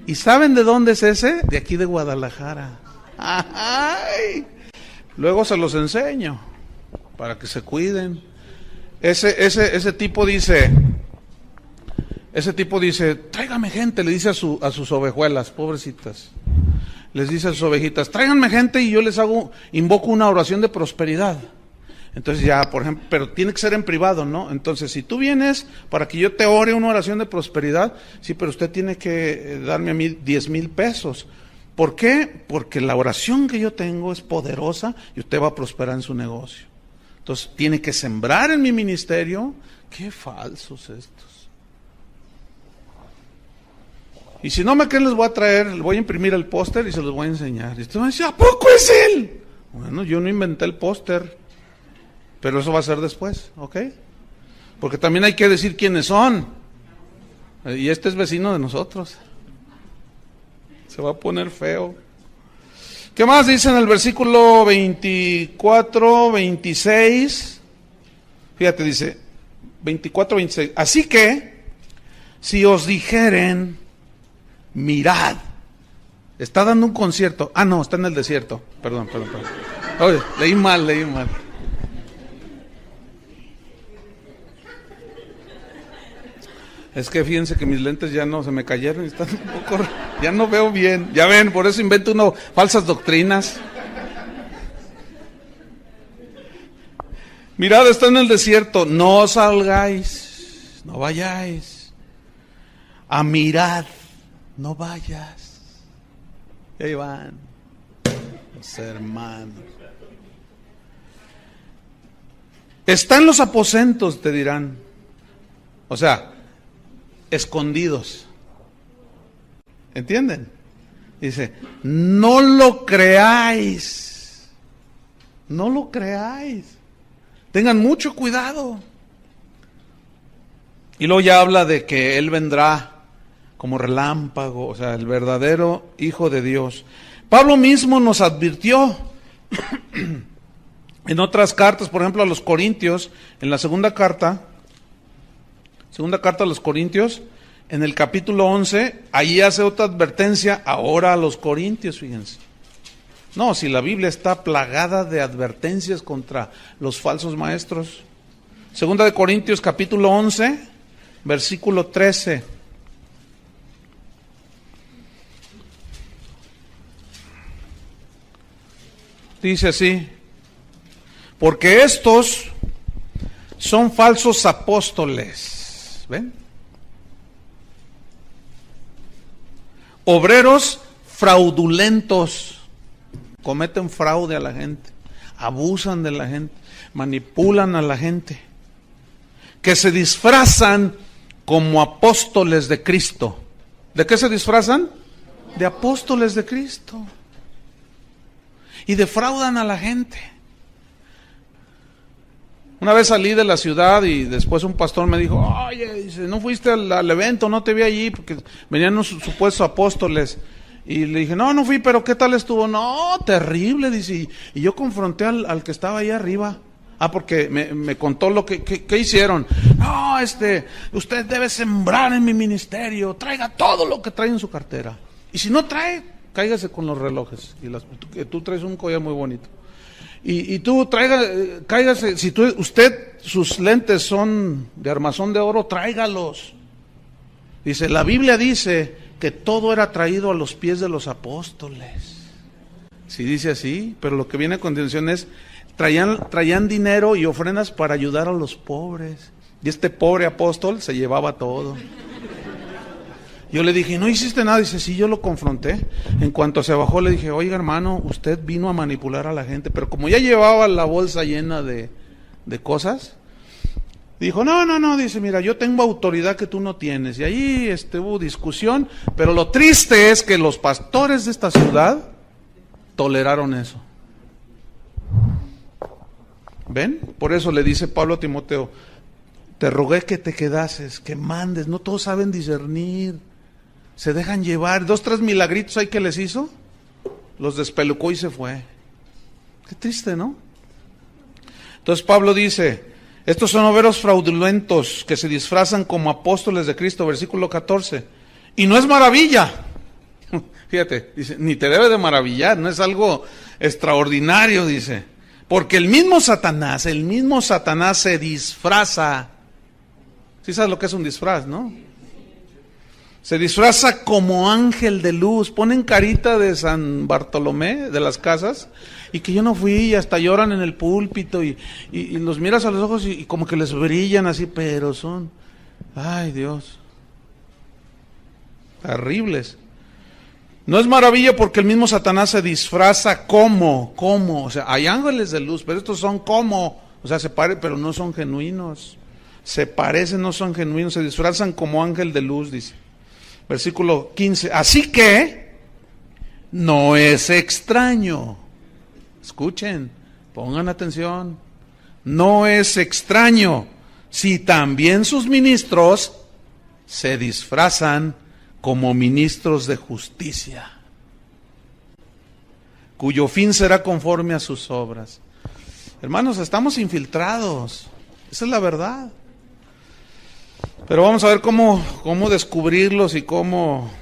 ¿Y saben de dónde es ese? De aquí de Guadalajara. ¡Ay! Luego se los enseño, para que se cuiden. Ese tipo dice, tráigame gente, le dice a sus ovejuelas, pobrecitas. Les dice a sus ovejitas, tráiganme gente y yo les invoco una oración de prosperidad. Entonces ya, por ejemplo, pero tiene que ser en privado, ¿no? Entonces, si tú vienes para que yo te ore una oración de prosperidad, sí, pero usted tiene que darme a mí 10,000 pesos. ¿Por qué? Porque la oración que yo tengo es poderosa y usted va a prosperar en su negocio. Entonces, tiene que sembrar en mi ministerio. Qué falsos estos. Y si no me creen, les voy a traer, les voy a imprimir el póster y se los voy a enseñar. Y usted va a decir, ¿a poco es él? Bueno, yo no inventé el póster, pero eso va a ser después, ¿ok? Porque también hay que decir quiénes son. Y este es vecino de nosotros. Se va a poner feo. ¿Qué más dice en el versículo 24, 26? Fíjate, dice 24, 26. Así que, si os dijeren, mirad. Está dando un concierto. No, está en el desierto. Perdón. Oye, leí mal. Es que fíjense que mis lentes ya no se me cayeron y están un poco, ya no veo bien. Ya ven, por eso invento uno falsas doctrinas. Mirad, está en el desierto, no salgáis, no vayáis. A mirad, no vayas. Y ahí van los hermanos. Está en los aposentos, te dirán. O sea, escondidos. ¿Entienden? Dice, no lo creáis. No lo creáis. Tengan mucho cuidado. Y luego ya habla de que Él vendrá como relámpago, o sea, el verdadero Hijo de Dios. Pablo mismo nos advirtió en otras cartas, por ejemplo a los Corintios, en la segunda carta a los Corintios, en el capítulo 11, ahí hace otra advertencia ahora a los Corintios, fíjense. No, si la Biblia está plagada de advertencias contra los falsos maestros. Segunda de Corintios capítulo 11, versículo 13. Dice así: porque estos son falsos apóstoles, ¿ven? Obreros fraudulentos. Cometen fraude a la gente, abusan de la gente, manipulan a la gente, que se disfrazan como apóstoles de Cristo. ¿De qué se disfrazan? De apóstoles de Cristo. Y defraudan a la gente. Una vez salí de la ciudad y después un pastor me dijo, oye, dice, ¿no fuiste al evento? No te vi allí porque venían unos supuestos apóstoles. Y le dije, no fui, pero ¿qué tal estuvo? No, terrible, dice. Y yo confronté al que estaba ahí arriba. Porque me contó lo que hicieron. No, usted debe sembrar en mi ministerio. Traiga todo lo que trae en su cartera. Y si no trae, cáigase con los relojes. Tú traes un collar muy bonito. Y tú cáigase. Si sus lentes son de armazón de oro, tráigalos. Dice, la Biblia dice que todo era traído a los pies de los apóstoles. Sí dice así, pero lo que viene a continuación es, traían dinero y ofrendas para ayudar a los pobres. Y este pobre apóstol se llevaba todo. Yo le dije, ¿no hiciste nada? Dice, sí, yo lo confronté. En cuanto se bajó le dije, oiga hermano, usted vino a manipular a la gente. Pero como ya llevaba la bolsa llena de cosas, dijo, no, dice, mira, yo tengo autoridad que tú no tienes. Y ahí hubo discusión, pero lo triste es que los pastores de esta ciudad toleraron eso. ¿Ven? Por eso le dice Pablo a Timoteo, te rogué que te quedases, que mandes, no todos saben discernir, se dejan llevar. 2, 3 milagritos ahí que les hizo, los despelucó y se fue. Qué triste, ¿no? Entonces Pablo dice, estos son obreros fraudulentos que se disfrazan como apóstoles de Cristo, versículo 14. Y no es maravilla. Fíjate, dice, ni te debe de maravillar, no es algo extraordinario, dice. Porque el mismo Satanás se disfraza. ¿Sí sabes lo que es un disfraz, no? Se disfraza como ángel de luz. Ponen carita de San Bartolomé, de las casas, y que yo no fui, y hasta lloran en el púlpito, y los miras a los ojos y como que les brillan así, pero son, ay Dios, terribles. No es maravilla porque el mismo Satanás se disfraza como, o sea, hay ángeles de luz, pero estos son como, o sea, se parecen, pero no son genuinos. Se parecen, no son genuinos, se disfrazan como ángel de luz, dice. Versículo 15. Así que no es extraño. Escuchen, pongan atención. No es extraño si también sus ministros se disfrazan como ministros de justicia, cuyo fin será conforme a sus obras. Hermanos, estamos infiltrados. Esa es la verdad. Pero vamos a ver cómo descubrirlos y cómo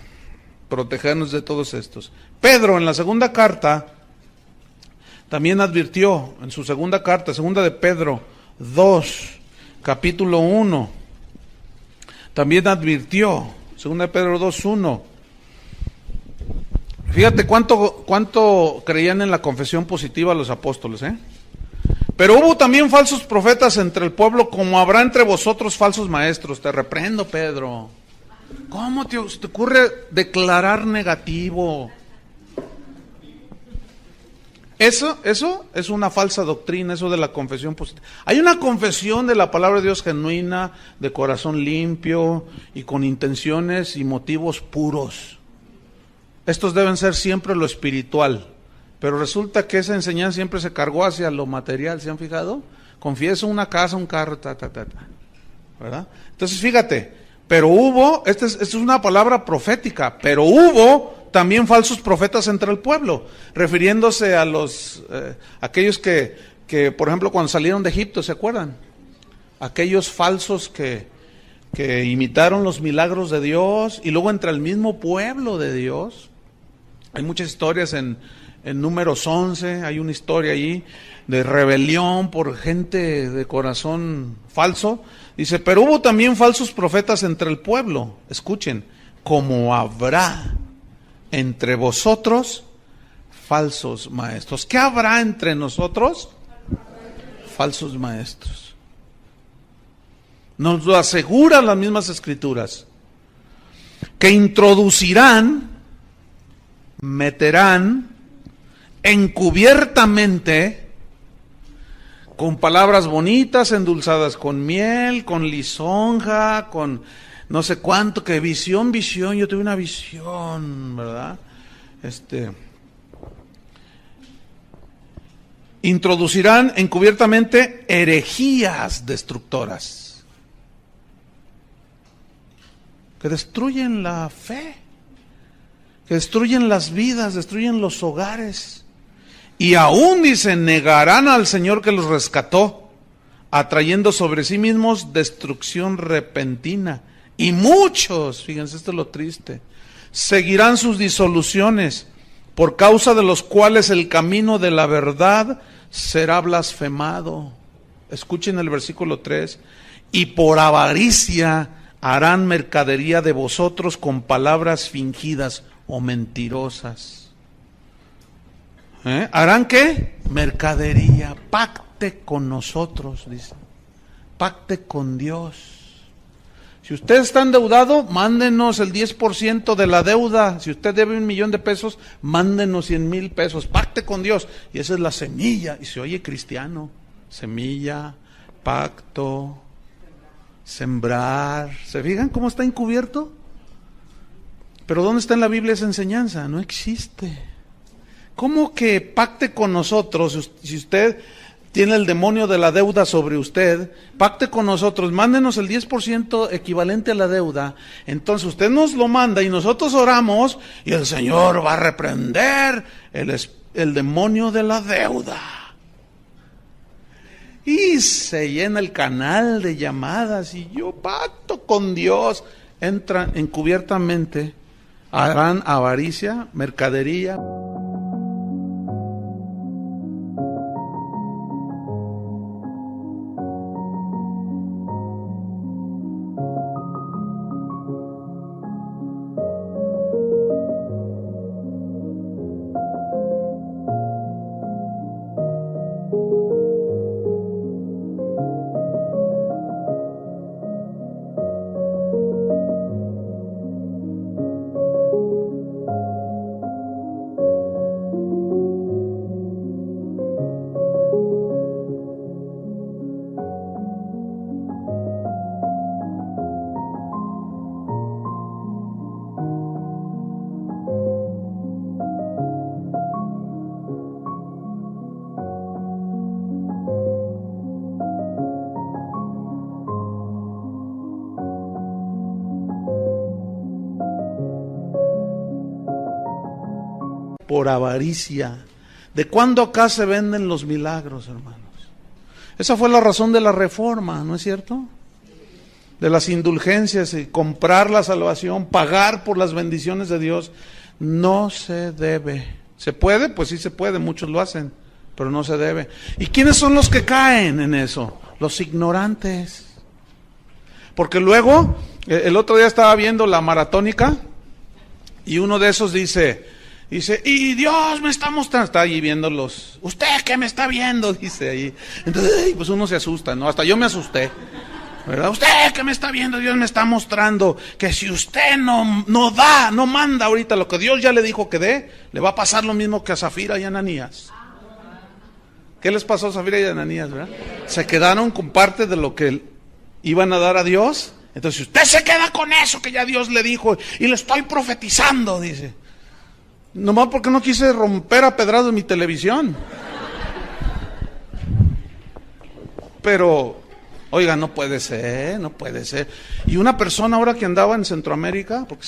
protegernos de todos estos. Pedro, en la segunda carta, también advirtió, en su segunda carta, segunda de Pedro 2, capítulo 1, también advirtió, 2 Pedro 2:1. Fíjate cuánto creían en la confesión positiva los apóstoles, ¿eh? Pero hubo también falsos profetas entre el pueblo, como habrá entre vosotros falsos maestros. Te reprendo, Pedro. ¿Cómo te ocurre declarar negativo? Eso es una falsa doctrina, eso de la confesión positiva. Hay una confesión de la palabra de Dios genuina, de corazón limpio y con intenciones y motivos puros. Estos deben ser siempre lo espiritual. Pero resulta que esa enseñanza siempre se cargó hacia lo material, ¿se han fijado? Confieso una casa, un carro, ¿verdad? Entonces fíjate, pero hubo, esta es una palabra profética, pero hubo también falsos profetas entre el pueblo, refiriéndose a los aquellos que, por ejemplo, cuando salieron de Egipto, ¿se acuerdan? Aquellos falsos que imitaron los milagros de Dios, y luego entre el mismo pueblo de Dios. Hay muchas historias en Números 11, hay una historia allí de rebelión por gente de corazón falso. Dice, pero hubo también falsos profetas entre el pueblo. Escuchen, como habrá entre vosotros falsos maestros. ¿Qué habrá entre nosotros? Falsos maestros. Nos lo aseguran las mismas escrituras. Que introducirán, meterán encubiertamente, con palabras bonitas, endulzadas con miel, con lisonja, con no sé cuánto, que visión, yo tuve una visión, ¿verdad? Introducirán encubiertamente herejías destructoras, que destruyen la fe, que destruyen las vidas, destruyen los hogares. Y aún, dice, negarán al Señor que los rescató, atrayendo sobre sí mismos destrucción repentina. Y muchos, fíjense, esto es lo triste, seguirán sus disoluciones, por causa de los cuales el camino de la verdad será blasfemado. Escuchen el versículo 3. Y por avaricia harán mercadería de vosotros con palabras fingidas o mentirosas. ¿Harán qué? Mercadería. Pacte con nosotros, dice. Pacte con Dios. Si usted está endeudado, mándenos el 10% de la deuda. Si usted debe 1,000,000 de pesos, mándenos 100,000 pesos. Pacte con Dios. Y esa es la semilla. Y se oye cristiano. Semilla, pacto, sembrar. ¿Se fijan cómo está encubierto? Pero ¿dónde está en la Biblia esa enseñanza? No existe. ¿Cómo que pacte con nosotros? Si usted tiene el demonio de la deuda sobre usted, pacte con nosotros, mándenos el 10% equivalente a la deuda. Entonces usted nos lo manda y nosotros oramos y el Señor va a reprender el demonio de la deuda. Y se llena el canal de llamadas y yo pacto con Dios. Entran encubiertamente, harán avaricia, mercadería. Por avaricia. ¿De cuándo acá se venden los milagros, hermanos? Esa fue la razón de la reforma, ¿no es cierto? De las indulgencias y comprar la salvación, pagar por las bendiciones de Dios. No se debe. ¿Se puede? Pues sí se puede, muchos lo hacen, pero no se debe. ¿Y quiénes son los que caen en eso? Los ignorantes. Porque luego El otro día estaba viendo la maratónica y uno de esos dice, y Dios me está mostrando, está allí viéndolos. ¿Usted qué me está viendo? Dice ahí. Entonces, pues uno se asusta, ¿no? Hasta yo me asusté, ¿verdad? ¿Usted qué me está viendo? Dios me está mostrando que si usted no manda ahorita lo que Dios ya le dijo que dé, le va a pasar lo mismo que a Zafira y a Ananías. ¿Qué les pasó a Zafira y a Ananías, verdad? Se quedaron con parte de lo que iban a dar a Dios. Entonces, usted se queda con eso que ya Dios le dijo y le estoy profetizando, dice. Nomás porque no quise romper a pedradas mi televisión. Pero, oiga, no puede ser. Y una persona ahora que andaba en Centroamérica, porque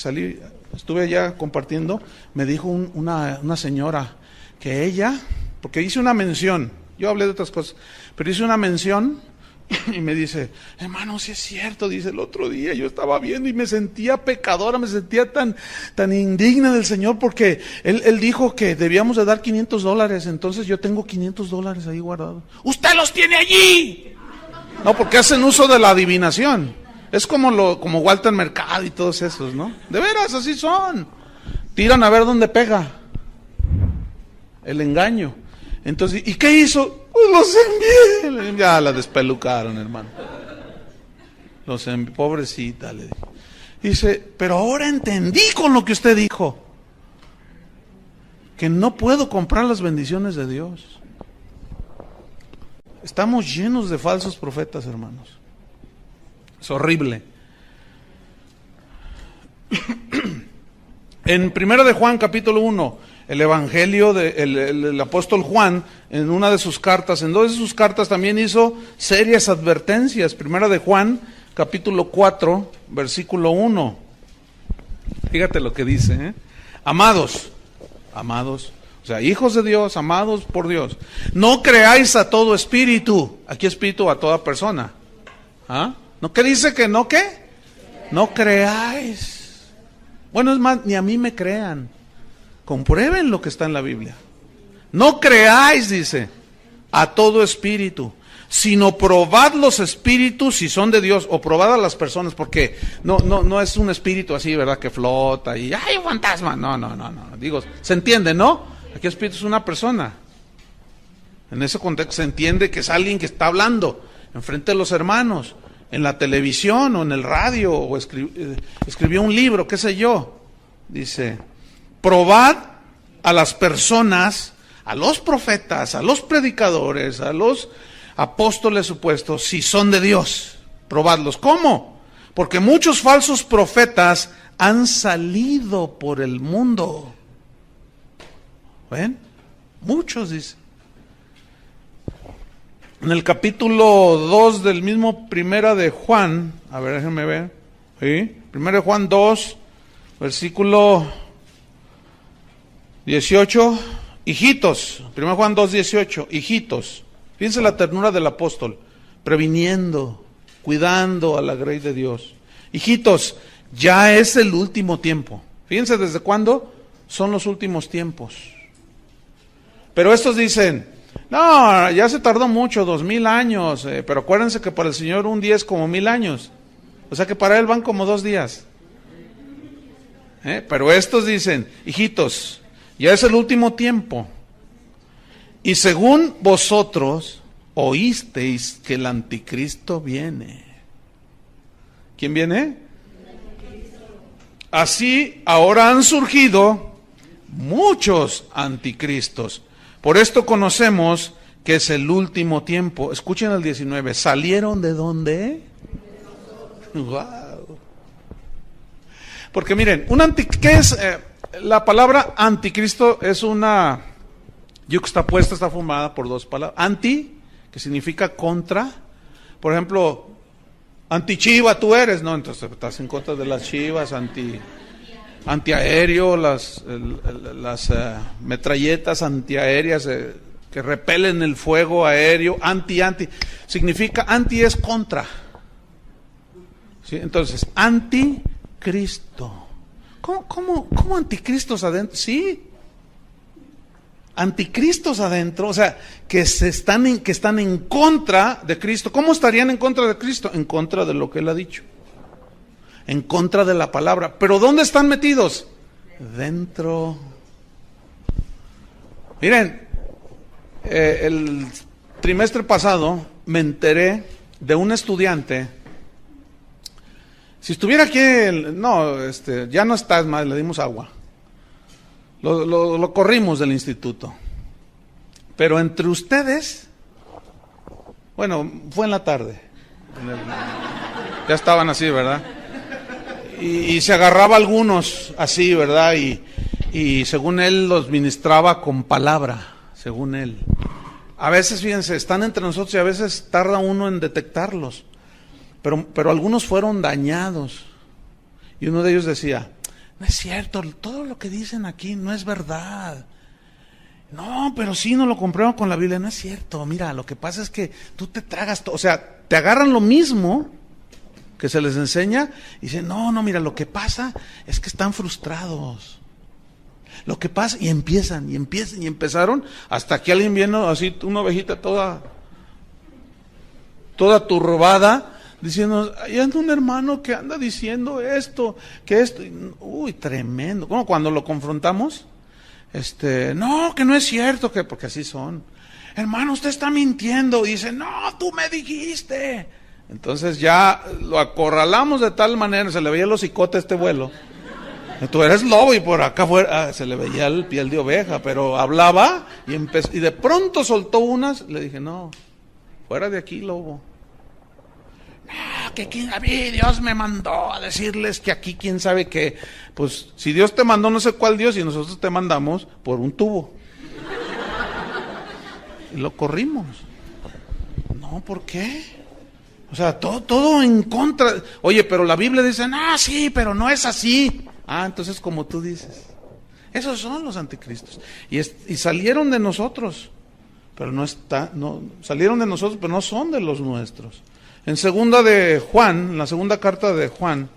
estuve allá compartiendo, me dijo una señora que ella, porque hice una mención, yo hablé de otras cosas, pero hice una mención. Y me dice, hermano, si es cierto, dice, el otro día yo estaba viendo y me sentía pecadora, me sentía tan indigna del Señor porque Él dijo que debíamos de dar $500, entonces yo tengo $500 ahí guardados. ¡Usted los tiene allí! No, porque hacen uso de la adivinación. Es como Walter Mercado y todos esos, ¿no? De veras, así son. Tiran a ver dónde pega el engaño. Entonces, ¿y qué hizo? Pues los envié. Ya la despelucaron, hermano. Pobrecita, le dijo. Dice, pero ahora entendí con lo que usted dijo, que no puedo comprar las bendiciones de Dios. Estamos llenos de falsos profetas, hermanos. Es horrible. En 1 de Juan, capítulo 1, el evangelio del apóstol Juan, en una de sus cartas, en dos de sus cartas también hizo serias advertencias. 1 de Juan, capítulo 4, versículo 1. Fíjate lo que dice, Amados, o sea, hijos de Dios, amados por Dios, no creáis a todo espíritu. Aquí espíritu a toda persona. ¿Ah? ¿No qué dice que no qué? No creáis. Bueno, es más, ni a mí me crean. Comprueben lo que está en la Biblia. No creáis, dice, a todo espíritu, sino probad los espíritus si son de Dios, o probad a las personas, porque no es un espíritu así, ¿verdad? Que flota y ¡ay, un fantasma! No. Digo, ¿se entiende, no? Aquí espíritu es una persona. En ese contexto se entiende que es alguien que está hablando enfrente de los hermanos, en la televisión o en el radio, o escribió un libro, qué sé yo. Dice, probad a las personas, a los profetas, a los predicadores, a los apóstoles supuestos, si son de Dios. Probadlos. ¿Cómo? Porque muchos falsos profetas han salido por el mundo. ¿Ven? Muchos, dice. En el capítulo 2 del mismo 1 de Juan, a ver, déjenme ver. ¿Sí? 1 de Juan 2, versículo 18, hijitos, 1 Juan 2, 18, hijitos, fíjense la ternura del apóstol, previniendo, cuidando a la grey de Dios. Hijitos, ya es el último tiempo. Fíjense desde cuándo son los últimos tiempos. Pero estos dicen, no, ya se tardó mucho, 2000 años, pero acuérdense que para el Señor un día es como 1000 años. O sea que para Él van como 2 días. Pero estos dicen, hijitos, ya es el último tiempo. Y según vosotros oísteis que el anticristo viene. ¿Quién viene? Así ahora han surgido muchos anticristos. Por esto conocemos que es el último tiempo. Escuchen el 19. ¿Salieron de dónde? Wow. Porque miren, ¿qué es? La palabra anticristo es una yuxtapuesta, está formada por dos palabras. Anti, que significa contra. Por ejemplo, antichiva tú eres, ¿no? Entonces estás en contra de las chivas, antiaéreo, las metralletas antiaéreas que repelen el fuego aéreo, anti. Significa, anti es contra. ¿Sí? Entonces, anticristo. ¿Cómo anticristos adentro? Sí. Anticristos adentro, o sea, que están en contra de Cristo. ¿Cómo estarían en contra de Cristo? En contra de lo que Él ha dicho. en contra de la palabra. ¿Pero dónde están metidos? Dentro. Miren, el trimestre pasado me enteré de un estudiante. Si estuviera aquí, ya no está, más, le dimos agua. Lo corrimos del instituto. Pero entre ustedes, bueno, fue en la tarde. Ya estaban así, ¿verdad? Y se agarraba algunos así, ¿verdad? Y según él los ministraba con palabra, según él. A veces, fíjense, están entre nosotros y a veces tarda uno en detectarlos. Pero algunos fueron dañados. Y uno de ellos decía, no es cierto, todo lo que dicen aquí no es verdad. No, pero sí nos lo comprueban con la Biblia, no es cierto. Mira, lo que pasa es que tú te tragas todo, o sea, te agarran lo mismo que se les enseña y dicen, no, mira, lo que pasa es que están frustrados. Lo que pasa, y empezaron, hasta que alguien viene así, una ovejita toda turbada, diciendo, hay un hermano que anda diciendo esto, que esto, uy, tremendo. Como cuando lo confrontamos, no, que no es cierto, porque así son. Hermano, usted está mintiendo. Y dice, no, tú me dijiste. Entonces ya lo acorralamos de tal manera, se le veía el hocicote a este vuelo. Tú eres lobo y por acá afuera se le veía el piel de oveja, pero hablaba y de pronto soltó unas. Le dije, no, fuera de aquí, lobo. No, que a mí Dios me mandó a decirles que aquí quién sabe qué. Pues si Dios te mandó no sé cuál Dios y nosotros te mandamos por un tubo. Y lo corrimos. No, ¿por qué? O sea, todo en contra. Oye, pero la Biblia dice, no, sí, pero no es así. Ah, entonces como tú dices. Esos son los anticristos. Y salieron de nosotros, pero salieron de nosotros, pero no son de los nuestros. En la segunda carta de Juan,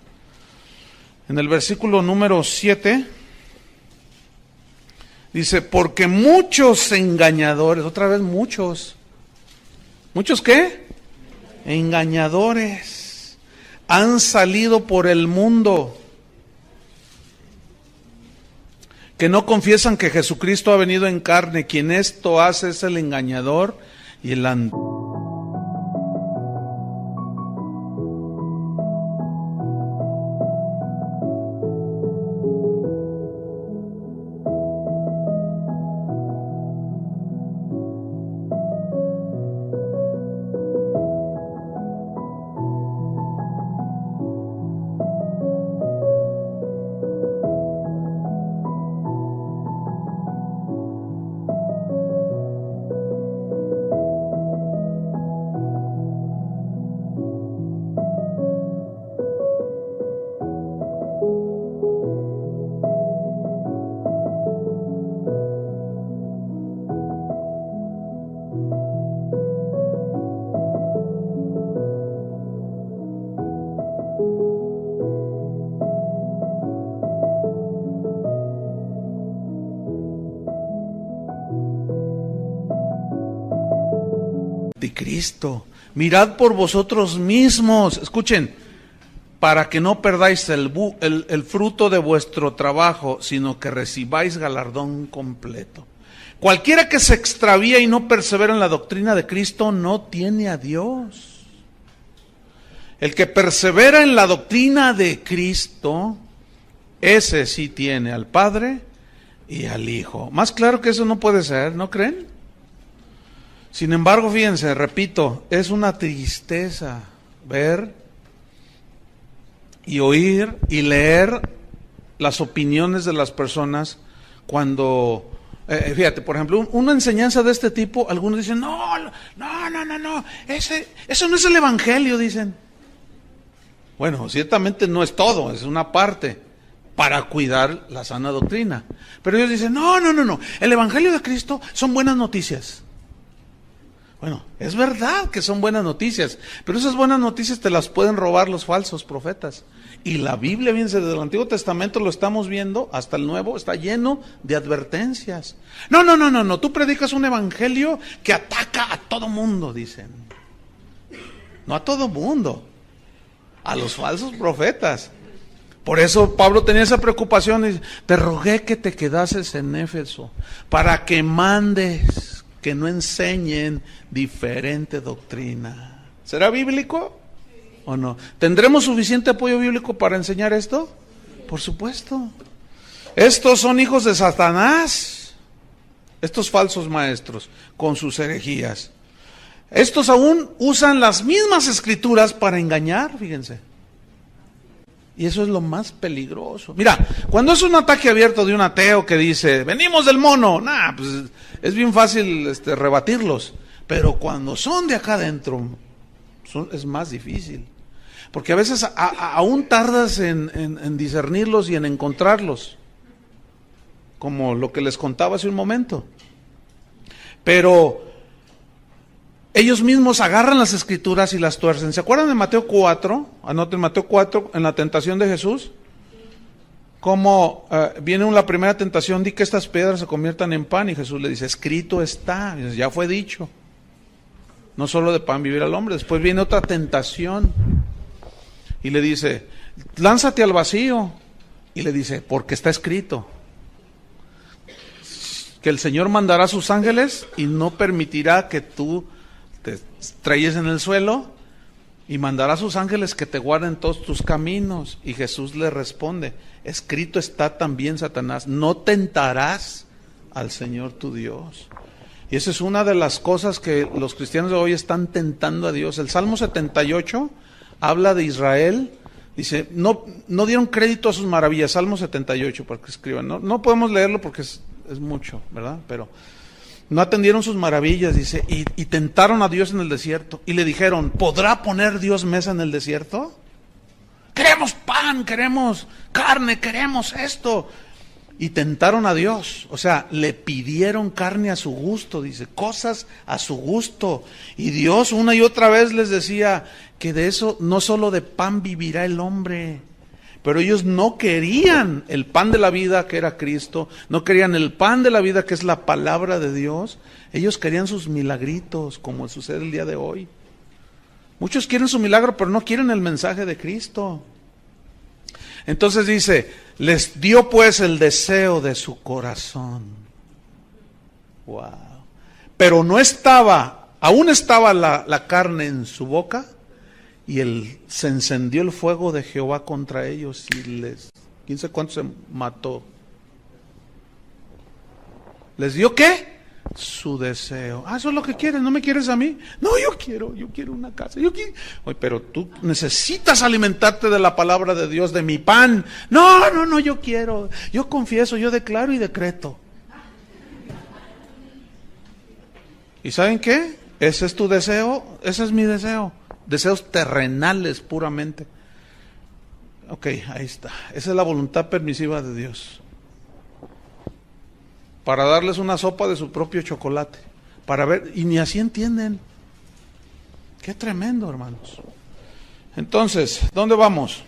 en el versículo número 7, dice, porque muchos engañadores, otra vez muchos. ¿Muchos qué? Engañadores han salido por el mundo, que no confiesan que Jesucristo ha venido en carne. Quien esto hace es el engañador y el Cristo. Mirad por vosotros mismos, escuchen, para que no perdáis el fruto de vuestro trabajo, sino que recibáis galardón completo. Cualquiera que se extravía y no persevera en la doctrina de Cristo no tiene a Dios. El que persevera en la doctrina de Cristo, ese sí tiene al Padre y al Hijo. Más claro que eso no puede ser, ¿no creen? Sin embargo, fíjense, repito, es una tristeza ver y oír y leer las opiniones de las personas cuando, fíjate, por ejemplo, una enseñanza de este tipo, algunos dicen, no, eso no es el Evangelio, dicen. Bueno, ciertamente no es todo, es una parte para cuidar la sana doctrina. Pero ellos dicen, no, el Evangelio de Cristo son buenas noticias. Bueno, es verdad que son buenas noticias, pero esas buenas noticias te las pueden robar los falsos profetas. Y la Biblia, bien, desde el Antiguo Testamento lo estamos viendo, hasta el Nuevo, está lleno de advertencias. No, tú predicas un evangelio que ataca a todo mundo, dicen. No a todo mundo, a los falsos profetas. Por eso Pablo tenía esa preocupación y dice, te rogué que te quedases en Éfeso para que mandes, que no enseñen diferente doctrina. ¿Será bíblico o no? ¿Tendremos suficiente apoyo bíblico para enseñar esto? Por supuesto. Estos son hijos de Satanás, estos falsos maestros, con sus herejías. Estos aún usan las mismas escrituras para engañar, fíjense. Y eso es lo más peligroso. Mira, cuando es un ataque abierto de un ateo que dice, venimos del mono, pues es bien fácil rebatirlos. Pero cuando son de acá adentro, es más difícil. Porque a veces aún tardas en discernirlos y en encontrarlos. Como lo que les contaba hace un momento. Pero ellos mismos agarran las escrituras y las tuercen. ¿Se acuerdan de Mateo 4? Anoten Mateo 4, en la tentación de Jesús. Como viene la primera tentación, di que estas piedras se conviertan en pan. Y Jesús le dice, escrito está, ya fue dicho. No solo de pan vivirá el hombre. Después viene otra tentación. Y le dice, lánzate al vacío. Y le dice, porque está escrito. Que el Señor mandará a sus ángeles y no permitirá que tú te estrelles en el suelo, y mandará a sus ángeles que te guarden todos tus caminos. Y Jesús le responde, escrito está también, Satanás, no tentarás al Señor tu Dios. Y esa es una de las cosas que los cristianos de hoy están tentando a Dios. El Salmo 78 habla de Israel, dice, no dieron crédito a sus maravillas. Salmo 78, para que escriban, no podemos leerlo porque es mucho, ¿verdad? Pero no atendieron sus maravillas, dice, y tentaron a Dios en el desierto, y le dijeron, ¿podrá poner Dios mesa en el desierto? Queremos pan, queremos carne, queremos esto. Y tentaron a Dios, o sea, le pidieron carne a su gusto, dice, cosas a su gusto. Y Dios una y otra vez les decía que de eso, no solo de pan vivirá el hombre. Pero ellos no querían el pan de la vida, que era Cristo, no querían el pan de la vida, que es la palabra de Dios. Ellos querían sus milagritos, como sucede el día de hoy. Muchos quieren su milagro, pero no quieren el mensaje de Cristo. Entonces dice, les dio pues el deseo de su corazón. Wow. Pero aún estaba la carne en su boca. Y se encendió el fuego de Jehová contra ellos y quién sabe cuántos se mató. ¿Les dio qué? Su deseo. Eso es lo que quieres, ¿no me quieres a mí? No, yo quiero una casa. Oye, pero tú necesitas alimentarte de la palabra de Dios, de mi pan. No, yo quiero. Yo confieso, yo declaro y decreto. ¿Y saben qué? Ese es tu deseo, ese es mi deseo. Deseos terrenales puramente. Ok, ahí está. Esa es la voluntad permisiva de Dios. Para darles una sopa de su propio chocolate. Para ver, y ni así entienden. Qué tremendo, hermanos. Entonces, ¿dónde vamos?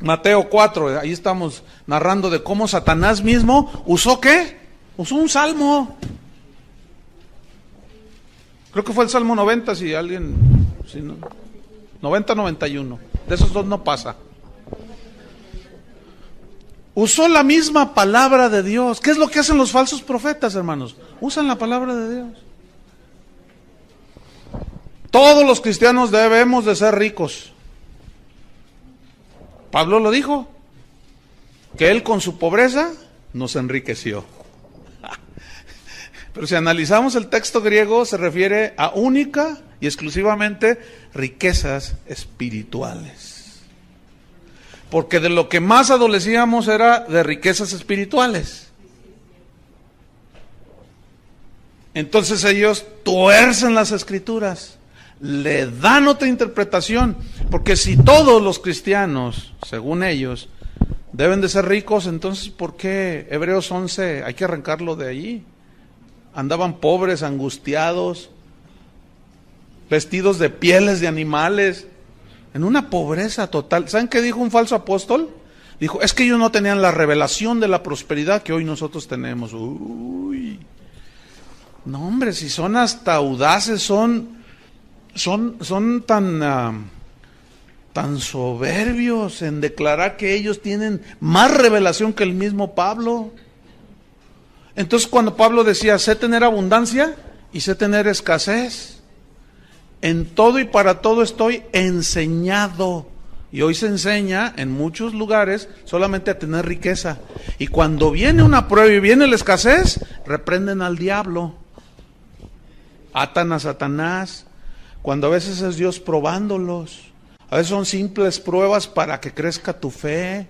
Mateo 4, ahí estamos narrando de cómo Satanás mismo usó ¿qué? Usó un salmo. Creo que fue el Salmo 90, si alguien... Si no, 90-91. De esos dos no pasa. Usó la misma palabra de Dios. ¿Qué es lo que hacen los falsos profetas, hermanos? Usan la palabra de Dios. Todos los cristianos debemos de ser ricos. Pablo lo dijo, que él con su pobreza nos enriqueció. Pero si analizamos el texto griego, se refiere a única y exclusivamente riquezas espirituales. Porque de lo que más adolecíamos era de riquezas espirituales. Entonces ellos tuercen las escrituras, le dan otra interpretación, porque si todos los cristianos, según ellos, deben de ser ricos, entonces ¿por qué Hebreos 11 hay que arrancarlo de ahí? Andaban pobres, angustiados, vestidos de pieles de animales, en una pobreza total. ¿Saben qué dijo un falso apóstol? Dijo, es que ellos no tenían la revelación de la prosperidad que hoy nosotros tenemos. Uy, no hombre, si son hasta audaces, son tan tan soberbios en declarar que ellos tienen más revelación que el mismo Pablo. Entonces cuando Pablo decía, sé tener abundancia y sé tener escasez, en todo y para todo estoy enseñado. Y hoy se enseña en muchos lugares solamente a tener riqueza. Y cuando viene una prueba y viene la escasez, reprenden al diablo. Atan a Satanás, cuando a veces es Dios probándolos. A veces son simples pruebas para que crezca tu fe,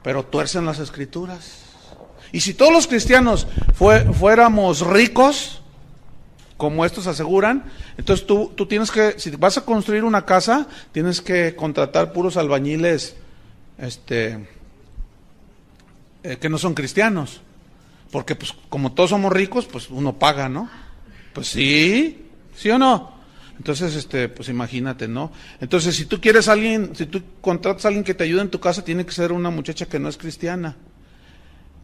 pero tuercen las escrituras. Y si todos los cristianos fuéramos ricos, como estos aseguran, entonces tú tienes que, si vas a construir una casa, tienes que contratar puros albañiles que no son cristianos. Porque pues como todos somos ricos, pues uno paga, ¿no? Pues sí, ¿sí o no? Entonces, pues imagínate, ¿no? Entonces, si tú quieres si tú contratas a alguien que te ayude en tu casa, tiene que ser una muchacha que no es cristiana,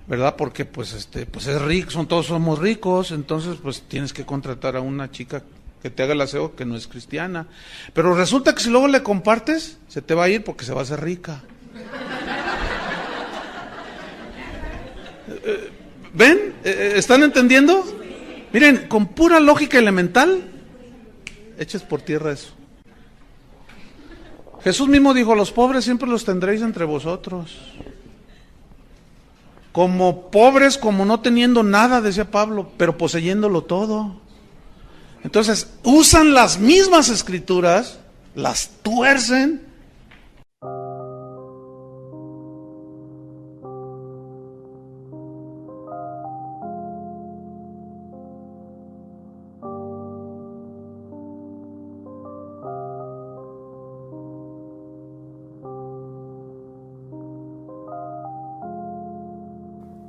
¿verdad? Porque pues es rico, todos somos ricos, entonces pues tienes que contratar a una chica que te haga el aseo que no es cristiana. Pero resulta que si luego le compartes, se te va a ir porque se va a hacer rica. ¿Ven? ¿Están entendiendo? Miren, con pura lógica elemental, eches por tierra eso. Jesús mismo dijo, los pobres siempre los tendréis entre vosotros. Como pobres, como no teniendo nada, decía Pablo, pero poseyéndolo todo. Entonces, usan las mismas escrituras, las tuercen.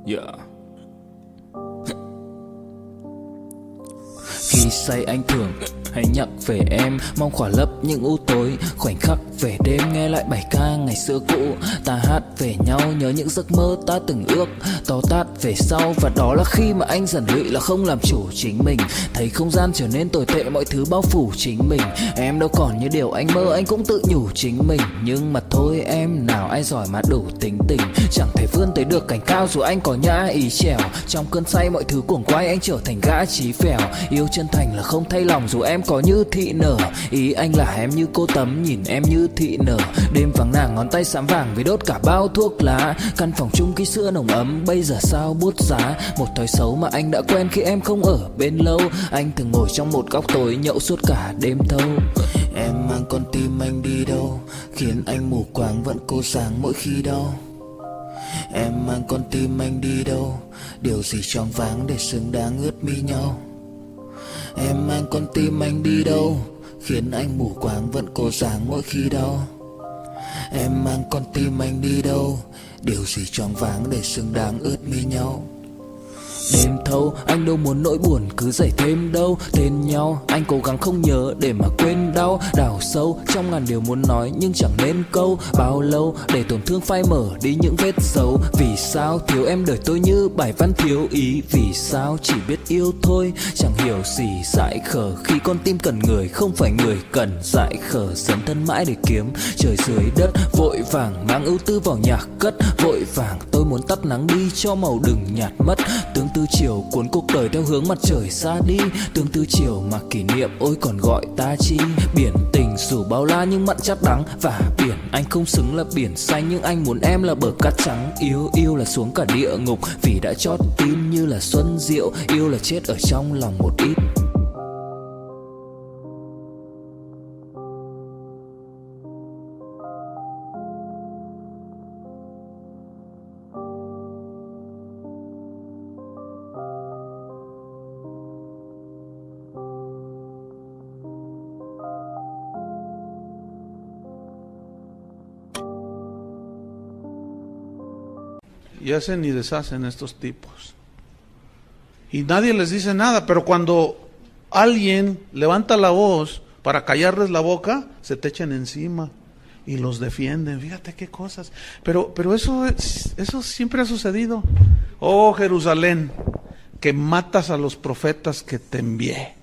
Yeah. Khi say anh thường hay nhắc về em, mong khỏa lấp những u tối, khoảnh khắc về đêm nghe lại bài ca ngày xưa cũ. Ta hát về nhau nhớ những giấc mơ ta từng ước, to tát về sau. Và đó là khi mà anh dần lụy là không làm chủ chính mình, thấy không gian trở nên tồi tệ, mọi thứ bao phủ chính mình. Em đâu còn như điều anh mơ, anh cũng tự nhủ chính mình. Nhưng mà thôi em, nào ai giỏi mà đủ tính tình, chẳng thể vươn tới được cảnh cao dù anh có nhã ý trèo. Trong cơn say mọi thứ cuồng quay, anh trở thành gã chí phèo. Yêu chân thành là không thay lòng dù em có như thị nở. Ý anh là em như cô tấm, nhìn em như thị nở. Đêm vắng nàng ngón tay xám vàng vì đốt cả bao thuốc lá. Căn phòng chung ký sữa nồng ấm, bây giờ sao bút giá. Một thói xấu mà anh đã quen khi em không ở bên lâu. Anh thường ngồi trong một góc tối nhậu suốt cả đêm thâu. Em mang con tim anh đi đâu, khiến anh mù quáng vẫn cố sáng mỗi khi đau. Em mang con tim anh đi đâu, điều gì choáng váng để xứng đáng ướt mi nhau. Em mang con tim anh đi đâu, khiến anh mù quáng vẫn cố sáng mỗi khi đau. Em mang con tim anh đi đâu, điều gì choáng váng để xứng đáng ướt mi nhau. Đêm thâu, anh đâu muốn nỗi buồn cứ dậy thêm đâu. Tên nhau, anh cố gắng không nhớ để mà quên đau. Đào sâu, trong ngàn điều muốn nói nhưng chẳng nên câu. Bao lâu để tổn thương phai mở đi những vết dấu. Vì sao thiếu em đời tôi như bài văn thiếu ý. Vì sao chỉ biết yêu thôi, chẳng hiểu gì dại khờ. Khi con tim cần người, không phải người cần dại khờ. Dấn thân mãi để kiếm trời dưới đất. Vội vàng mang ưu tư vào nhạc cất. Vội vàng tôi muốn tắt nắng đi cho màu đừng nhạt mất. Tương tư chiều cuốn cuộc đời theo hướng mặt trời xa đi. Tương tư chiều mà kỷ niệm ôi còn gọi ta chi. Biển tình dù bao la nhưng mặn chát đắng. Và biển anh không xứng là biển xanh, nhưng anh muốn em là bờ cát trắng. Yêu yêu là xuống cả địa ngục vì đã chót tin như là xuân diệu. Yêu là chết ở trong lòng một ít. Y hacen y deshacen estos tipos. Y nadie les dice nada, pero cuando alguien levanta la voz para callarles la boca, se te echan encima y los defienden. Fíjate qué cosas. Pero eso siempre ha sucedido. Oh Jerusalén, que matas a los profetas que te envié.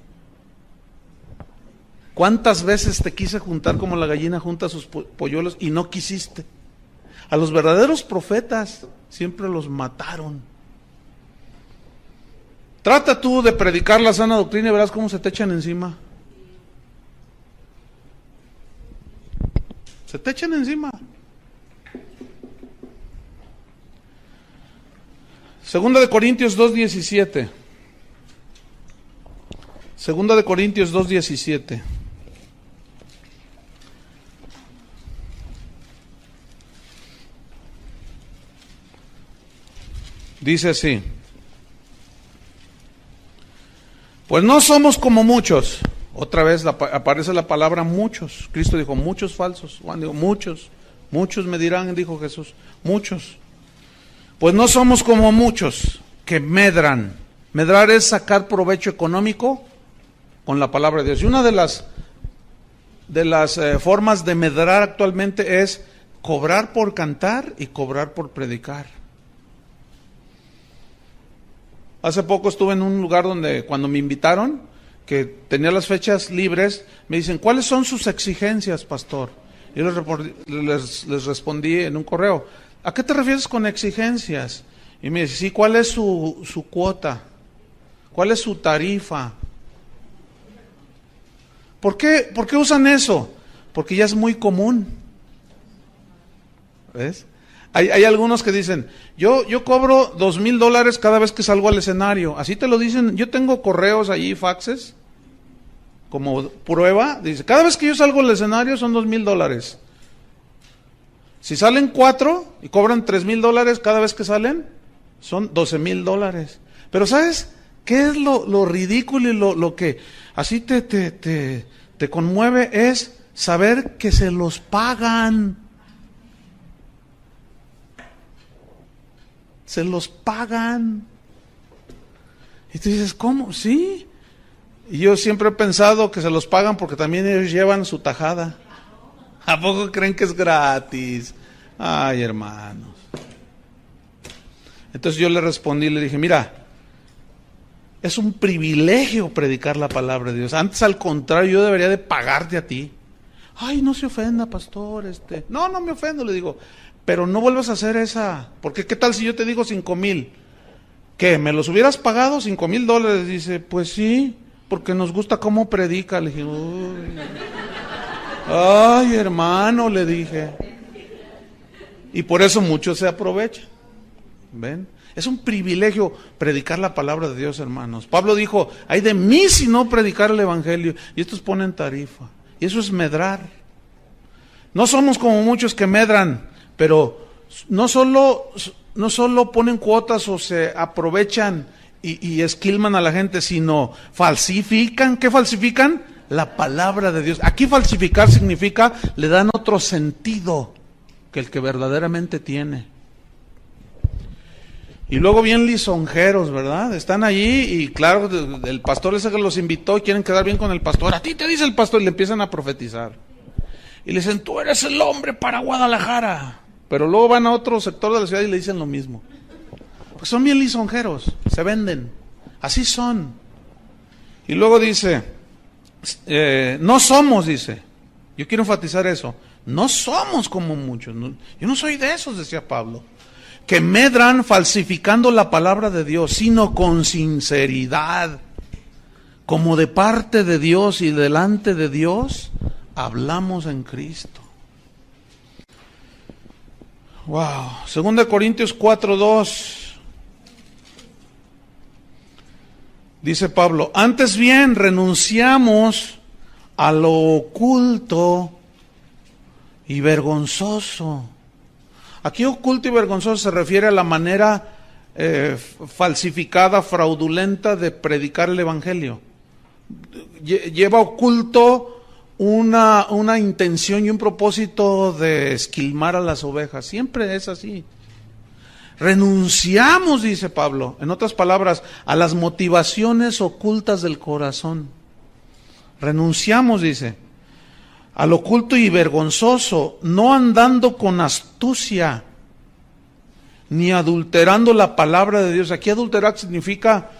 ¿Cuántas veces te quise juntar como la gallina junta sus polluelos y no quisiste? A los verdaderos profetas siempre los mataron. Trata tú de predicar la sana doctrina y verás cómo se te echan encima. Se te echan encima. Segunda de Corintios 2:17. Segunda de Corintios 2:17. Dice así: pues no somos como muchos. Otra vez aparece la palabra muchos. Cristo dijo muchos falsos. Juan dijo muchos. Muchos me dirán, dijo Jesús. Muchos. Pues no somos como muchos que medran. Medrar es sacar provecho económico con la palabra de Dios. Y una de las formas de medrar actualmente es cobrar por cantar y cobrar por predicar. Hace poco estuve en un lugar donde cuando me invitaron, que tenía las fechas libres, me dicen, ¿cuáles son sus exigencias, pastor? Yo les respondí en un correo, ¿a qué te refieres con exigencias? Y me dice, sí, ¿cuál es su cuota? ¿Cuál es su tarifa? ¿Por qué usan eso? Porque ya es muy común. ¿Ves? Hay algunos que dicen, yo cobro $2,000 cada vez que salgo al escenario. Así te lo dicen, yo tengo correos allí, faxes, como prueba. Dice, cada vez que yo salgo al escenario son $2,000. Si salen 4 y cobran $3,000 cada vez que salen, son $12,000. Pero ¿sabes qué es lo ridículo y lo que así te conmueve? Es saber que se los pagan. Se los pagan. Y tú dices, ¿cómo? Sí. Y yo siempre he pensado que se los pagan porque también ellos llevan su tajada. ¿A poco creen que es gratis? Ay, hermanos. Entonces yo le respondí, le dije, mira, es un privilegio predicar la palabra de Dios. Antes, al contrario, yo debería de pagarte a ti. Ay, no se ofenda, pastor. No me ofendo, le digo. Pero no vuelvas a hacer esa, porque ¿qué tal si yo te digo 5,000? ¿Qué? ¿Me los hubieras pagado $5,000? Dice, pues sí, porque nos gusta cómo predica. Le dije, uy. Ay, hermano, le dije. Y por eso muchos se aprovechan. ¿Ven? Es un privilegio predicar la palabra de Dios, hermanos. Pablo dijo, ay de mí si no predicar el evangelio. Y estos ponen tarifa. Y eso es medrar. No somos como muchos que medran. Pero no solo ponen cuotas o se aprovechan y esquilman a la gente, sino falsifican. ¿Qué falsifican? La palabra de Dios. Aquí falsificar significa, le dan otro sentido que el que verdaderamente tiene. Y luego bien lisonjeros, ¿verdad? Están allí y claro, el pastor ese que los invitó y quieren quedar bien con el pastor. A ti te dice el pastor y le empiezan a profetizar. Y le dicen, tú eres el hombre para Guadalajara. Pero luego van a otro sector de la ciudad y le dicen lo mismo. Pues son bien lisonjeros, se venden. Así son. Y luego dice, no somos, dice. Yo quiero enfatizar eso. No somos como muchos. Yo no soy de esos, decía Pablo. Que medran falsificando la palabra de Dios, sino con sinceridad. Como de parte de Dios y delante de Dios, hablamos en Cristo. Wow. 2 Corintios 4:2. Dice Pablo, antes bien renunciamos a lo oculto y vergonzoso. Aquí oculto y vergonzoso se refiere a la manera falsificada, fraudulenta de predicar el evangelio. Lleva oculto una intención y un propósito de esquilmar a las ovejas. Siempre es así. Renunciamos, dice Pablo, en otras palabras, a las motivaciones ocultas del corazón. Renunciamos, dice, al oculto y vergonzoso, no andando con astucia, ni adulterando la palabra de Dios. Aquí adulterar significa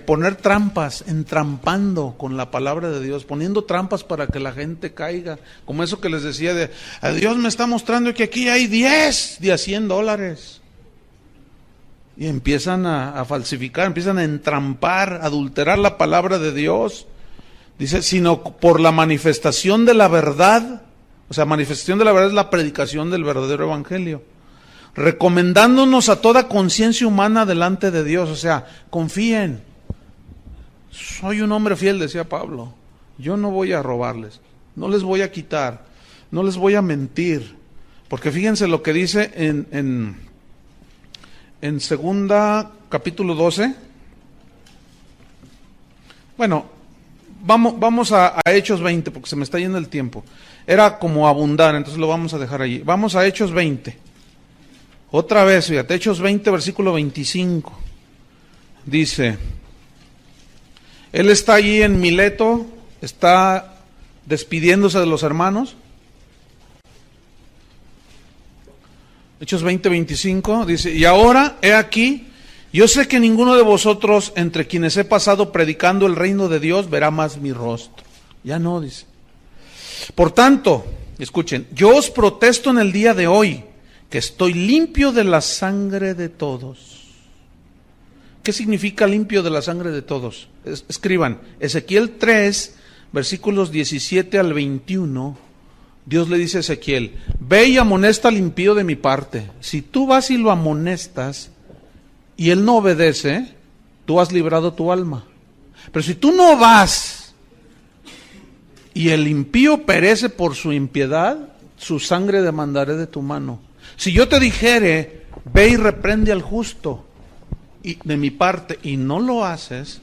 poner trampas, entrampando con la palabra de Dios, poniendo trampas para que la gente caiga, como eso que les decía de, Dios me está mostrando que aquí hay 10 de a $100, y empiezan a falsificar, empiezan a entrampar, a adulterar la palabra de Dios. Dice, sino por la manifestación de la verdad, o sea, manifestación de la verdad es la predicación del verdadero evangelio, recomendándonos a toda conciencia humana delante de Dios. O sea, confíen. Soy un hombre fiel, decía Pablo. Yo no voy a robarles, no les voy a quitar, no les voy a mentir. Porque fíjense lo que dice en segunda capítulo 12. Bueno, vamos a Hechos 20, porque se me está yendo el tiempo. Era como abundar, entonces lo vamos a dejar allí. Vamos a Hechos 20. Otra vez, fíjate, Hechos 20, versículo 25. Dice, él está allí en Mileto, está despidiéndose de los hermanos. Hechos 20, 25, dice, y ahora, he aquí, yo sé que ninguno de vosotros, entre quienes he pasado predicando el reino de Dios, verá más mi rostro. Ya no, dice. Por tanto, escuchen, yo os protesto en el día de hoy, que estoy limpio de la sangre de todos. ¿Qué significa limpio de la sangre de todos? Escriban, Ezequiel 3, versículos 17 al 21, Dios le dice a Ezequiel, ve y amonesta al impío de mi parte. Si tú vas y lo amonestas, y él no obedece, tú has librado tu alma. Pero si tú no vas, y el impío perece por su impiedad, su sangre demandaré de tu mano. Si yo te dijere, ve y reprende al justo y de mi parte, y no lo haces,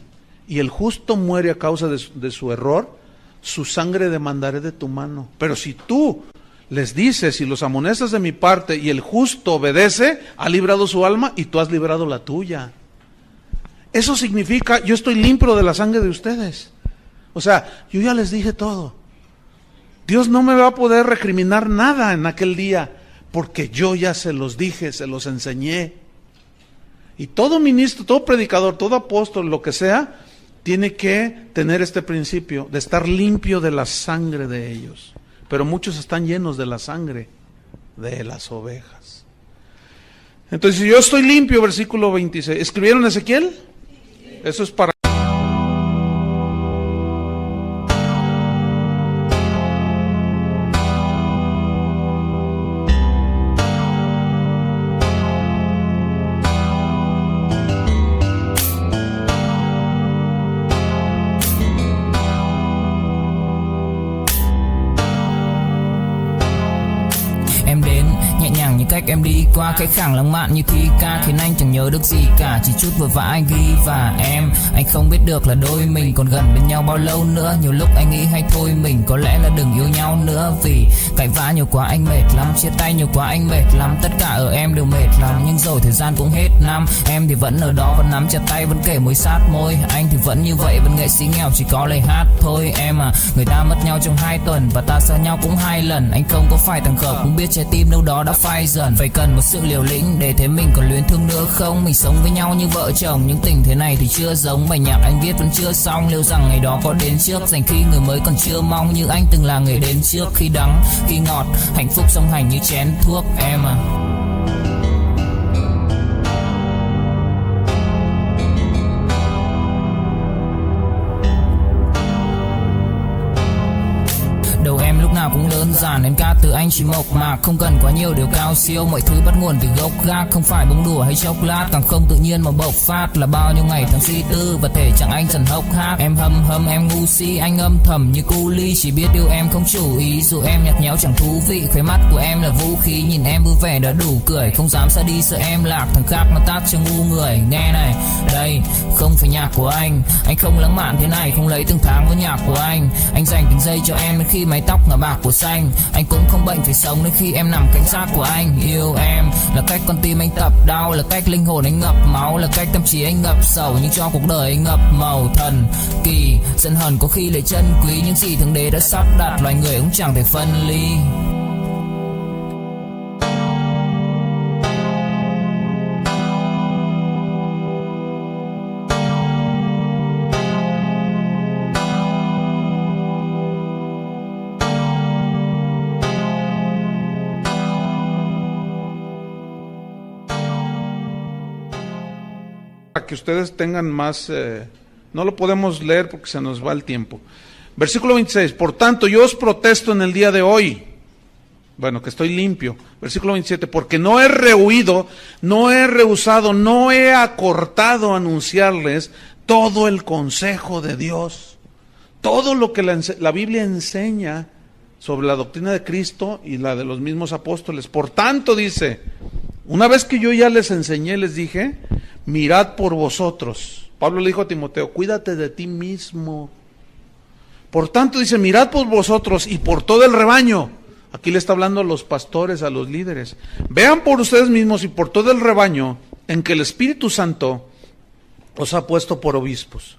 y el justo muere a causa de su error, su sangre demandaré de tu mano. Pero si tú les dices y los amonestas de mi parte, y el justo obedece, ha librado su alma y tú has librado la tuya. Eso significa, yo estoy limpio de la sangre de ustedes. O sea, yo ya les dije todo. Dios no me va a poder recriminar nada en aquel día, porque yo ya se los dije, se los enseñé. Y todo ministro, todo predicador, todo apóstol, lo que sea, tiene que tener este principio de estar limpio de la sangre de ellos. Pero muchos están llenos de la sangre de las ovejas. Entonces, si yo estoy limpio, versículo 26. ¿Escribieron Ezequiel? Eso es para... cách em đi qua cái khẳng lãng mạn như thi ca khiến anh chẳng nhớ được gì cả, chỉ chút vội vã anh ghi và anh không biết được là đôi mình còn gần bên nhau bao lâu nữa. Nhiều lúc anh nghĩ hay thôi mình có lẽ là đừng yêu nhau nữa, vì cãi vã nhiều quá anh mệt lắm, chia tay nhiều quá anh mệt lắm, tất cả ở em đều mệt lắm. Nhưng rồi thời gian cũng hết năm, em thì vẫn ở đó, vẫn nắm chặt tay, vẫn kể môi sát môi. Anh thì vẫn như vậy, vẫn nghệ sĩ nghèo chỉ có lời hát thôi. Em à, người ta mất nhau trong 2 tuần và ta xa nhau cũng 2 lần. Anh không có phải thằng khờ, cũng biết trái tim đâu đó đã phai dần. Phải cần một sự liều lĩnh để thấy mình còn luyến thương nữa không. Mình sống với nhau như vợ chồng, những tình thế này thì chưa giống. Bài nhạc anh viết vẫn chưa xong, liệu rằng ngày đó có đến trước. Dành khi người mới còn chưa mong, như anh từng là người đến trước. Khi đắng, khi ngọt, hạnh phúc song hành như chén thuốc em à. Nào cũng đơn giản, em ca từ anh chỉ mộc mạc, không cần quá nhiều điều cao siêu. Mọi thứ bắt nguồn từ gốc gác, không phải bông đùa hay chốc lát, càng không tự nhiên mà bộc phát. Là bao nhiêu ngày tháng suy tư và thể chẳng anh dần hốc hác. Em hâm em ngu si, anh âm thầm như cu ly, chỉ biết yêu em không chủ ý. Dù em nhạt nhẽo chẳng thú vị, khóe mắt của em là vũ khí. Nhìn em vui vẻ đã đủ cười, không dám xa đi sợ em lạc. Thằng khác nó tát cho ngu người. Nghe này, đây không phải nhạc của anh không lãng mạn thế này, không lấy từng tháng với nhạc của anh dành từng giây cho em đến khi mái tóc ngả bạc của xanh. Anh cũng không bệnh phải sống đến khi em nằm cạnh xác của anh. Yêu em là cách con tim anh tập đau, là cách linh hồn anh ngập máu, là cách tâm trí anh ngập sầu, nhưng cho cuộc đời anh ngập màu. Thần kỳ giận hờn có khi lấy chân quý, những gì thượng đế đã sắp đặt loài người cũng chẳng thể phân ly. que ustedes tengan más, no lo podemos leer porque se nos va el tiempo. Versículo 26, por tanto yo os protesto en el día de hoy, bueno, que estoy limpio. Versículo 27, porque no he rehuido, no he rehusado, no he acortado anunciarles todo el consejo de Dios, todo lo que la Biblia enseña sobre la doctrina de Cristo y la de los mismos apóstoles. Por tanto, dice, una vez que yo ya les enseñé, les dije, mirad por vosotros. Pablo le dijo a Timoteo, cuídate de ti mismo. Por tanto, dice, mirad por vosotros y por todo el rebaño. Aquí le está hablando a los pastores, a los líderes. Vean por ustedes mismos y por todo el rebaño en que el Espíritu Santo os ha puesto por obispos,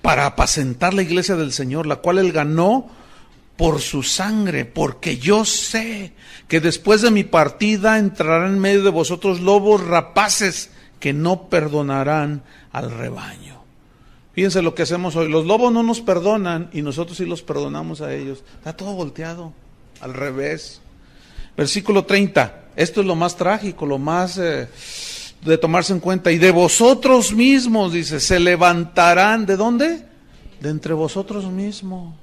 para apacentar la iglesia del Señor, la cual Él ganó por su sangre, porque yo sé que después de mi partida entrarán en medio de vosotros lobos rapaces que no perdonarán al rebaño. Fíjense lo que hacemos hoy. Los lobos no nos perdonan y nosotros sí los perdonamos a ellos. Está todo volteado, al revés. Versículo 30. Esto es lo más trágico, lo más de tomarse en cuenta. Y de vosotros mismos, dice, se levantarán. ¿De dónde? De entre vosotros mismos.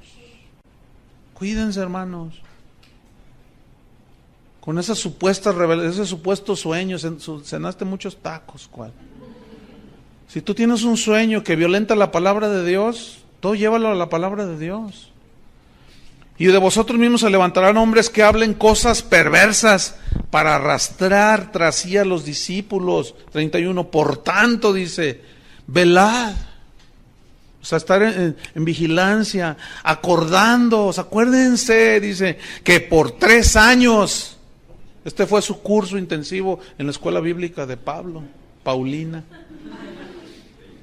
Cuídense, hermanos. Con esas supuestas ese supuesto sueño, cenaste muchos tacos, ¿cuál? Si tú tienes un sueño que violenta la palabra de Dios, todo llévalo a la palabra de Dios. Y de vosotros mismos se levantarán hombres que hablen cosas perversas para arrastrar tras sí a los discípulos. 31, por tanto, dice, velad. O sea, estar en vigilancia, acordándoos, acuérdense, dice, que por 3 años, este fue su curso intensivo en la escuela bíblica de Paulina.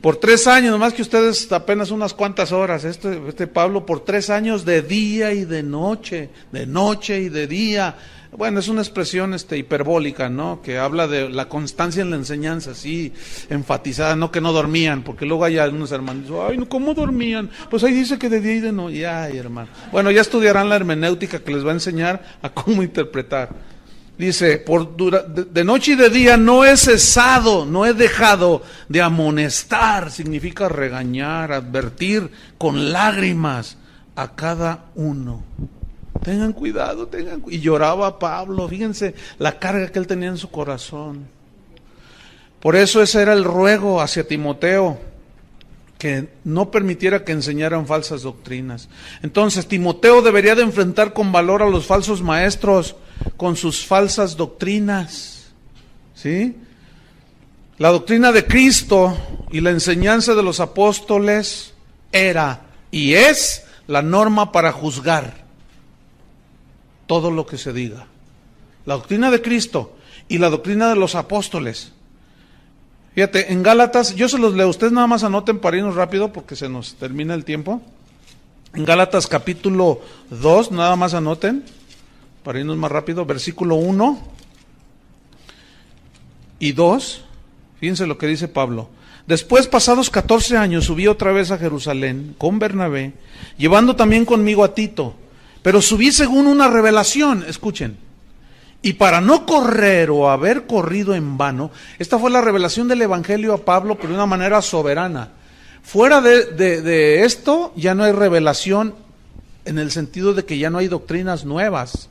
Por 3 años, nomás que ustedes apenas unas cuantas horas, este Pablo por 3 años de día y de noche y de día. Bueno, es una expresión hiperbólica, ¿no? Que habla de la constancia en la enseñanza, así enfatizada, no que no dormían, porque luego hay algunos hermanos, ay, ¿cómo dormían? Pues ahí dice que de día y de noche, ay, hermano. Bueno, ya estudiarán la hermenéutica que les va a enseñar a cómo interpretar. Dice, de noche y de día no he cesado, no he dejado de amonestar, significa regañar, advertir con lágrimas a cada uno. Tengan cuidado, y lloraba Pablo, fíjense la carga que él tenía en su corazón. Por eso ese era el ruego hacia Timoteo, que no permitiera que enseñaran falsas doctrinas. Entonces Timoteo debería de enfrentar con valor a los falsos maestros con sus falsas doctrinas, ¿sí? La doctrina de Cristo y la enseñanza de los apóstoles era y es la norma para juzgar todo lo que se diga. La doctrina de Cristo y la doctrina de los apóstoles. Fíjate, en Gálatas, yo se los leo, ustedes nada más anoten para irnos rápido porque se nos termina el tiempo. En Gálatas capítulo 2, nada más anoten, para irnos más rápido, versículo 1 y 2, fíjense lo que dice Pablo. Después, pasados 14 años, subí otra vez a Jerusalén con Bernabé, llevando también conmigo a Tito, pero subí según una revelación, escuchen. Y para no correr o haber corrido en vano, esta fue la revelación del Evangelio a Pablo, pero de una manera soberana. Fuera de esto, ya no hay revelación en el sentido de que ya no hay doctrinas nuevas.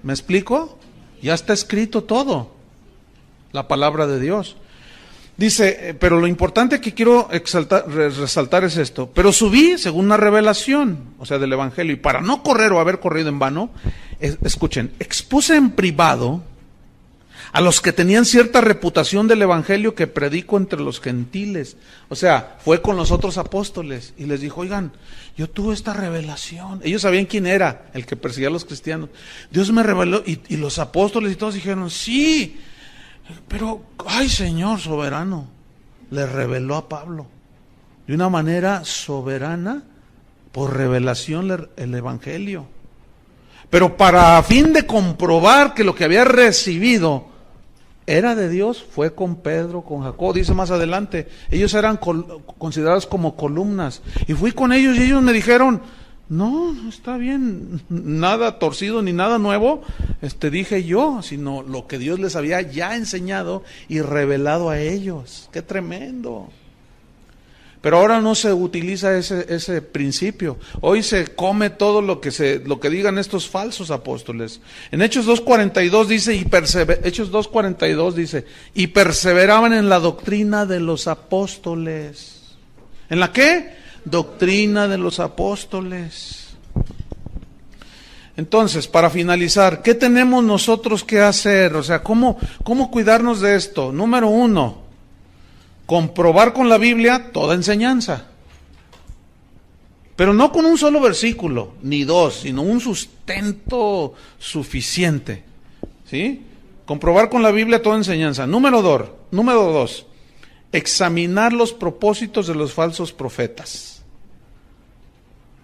¿Me explico? Ya está escrito todo, la palabra de Dios. Dice, pero lo importante que quiero resaltar es esto. Pero subí según una revelación, o sea, del Evangelio, y para no correr o haber corrido en vano, escuchen, expuse en privado a los que tenían cierta reputación del Evangelio que predico entre los gentiles. O sea, fue con los otros apóstoles y les dijo, oigan, yo tuve esta revelación. Ellos sabían quién era el que perseguía a los cristianos. Dios me reveló, y los apóstoles y todos dijeron, sí, pero, ay, Señor soberano, le reveló a Pablo de una manera soberana, por revelación, el Evangelio. Pero para fin de comprobar que lo que había recibido era de Dios, fue con Pedro, con Jacob, dice más adelante, ellos eran considerados como columnas, y fui con ellos y ellos me dijeron, No, está bien, nada torcido ni nada nuevo, dije yo, sino lo que Dios les había ya enseñado y revelado a ellos. ¡Qué tremendo! Pero ahora no se utiliza ese principio. Hoy se come todo lo que digan estos falsos apóstoles. En Hechos 2:42 dice, Hechos 2:42 dice, y perseveraban en la doctrina de los apóstoles. ¿En la qué? Doctrina de los apóstoles. Entonces, para finalizar, ¿qué tenemos nosotros que hacer? O sea, ¿cómo cuidarnos de esto? Número 1, comprobar con la Biblia toda enseñanza. Pero no con un solo versículo, ni dos, sino un sustento suficiente. ¿Sí? Comprobar con la Biblia toda enseñanza. Número 2, examinar los propósitos de los falsos profetas.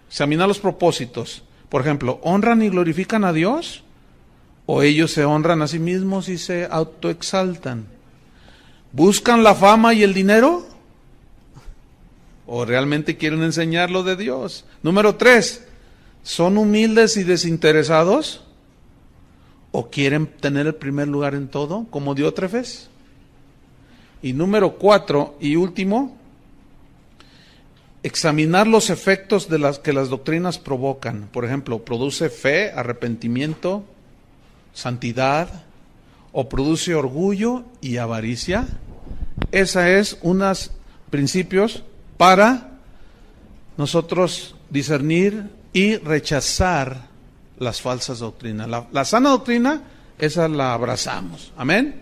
Examinar los propósitos. Por ejemplo, ¿honran y glorifican a Dios? ¿O ellos se honran a sí mismos y se autoexaltan? ¿Buscan la fama y el dinero? ¿O realmente quieren enseñar lo de Dios? Número 3, ¿son humildes y desinteresados? ¿O quieren tener el primer lugar en todo, como Diótrefes? Y número 4 y último, examinar los efectos de las que las doctrinas provocan. Por ejemplo, ¿produce fe, arrepentimiento, santidad? ¿O produce orgullo y avaricia? Esa es unos principios para nosotros discernir y rechazar las falsas doctrinas. La sana doctrina, esa la abrazamos. Amén.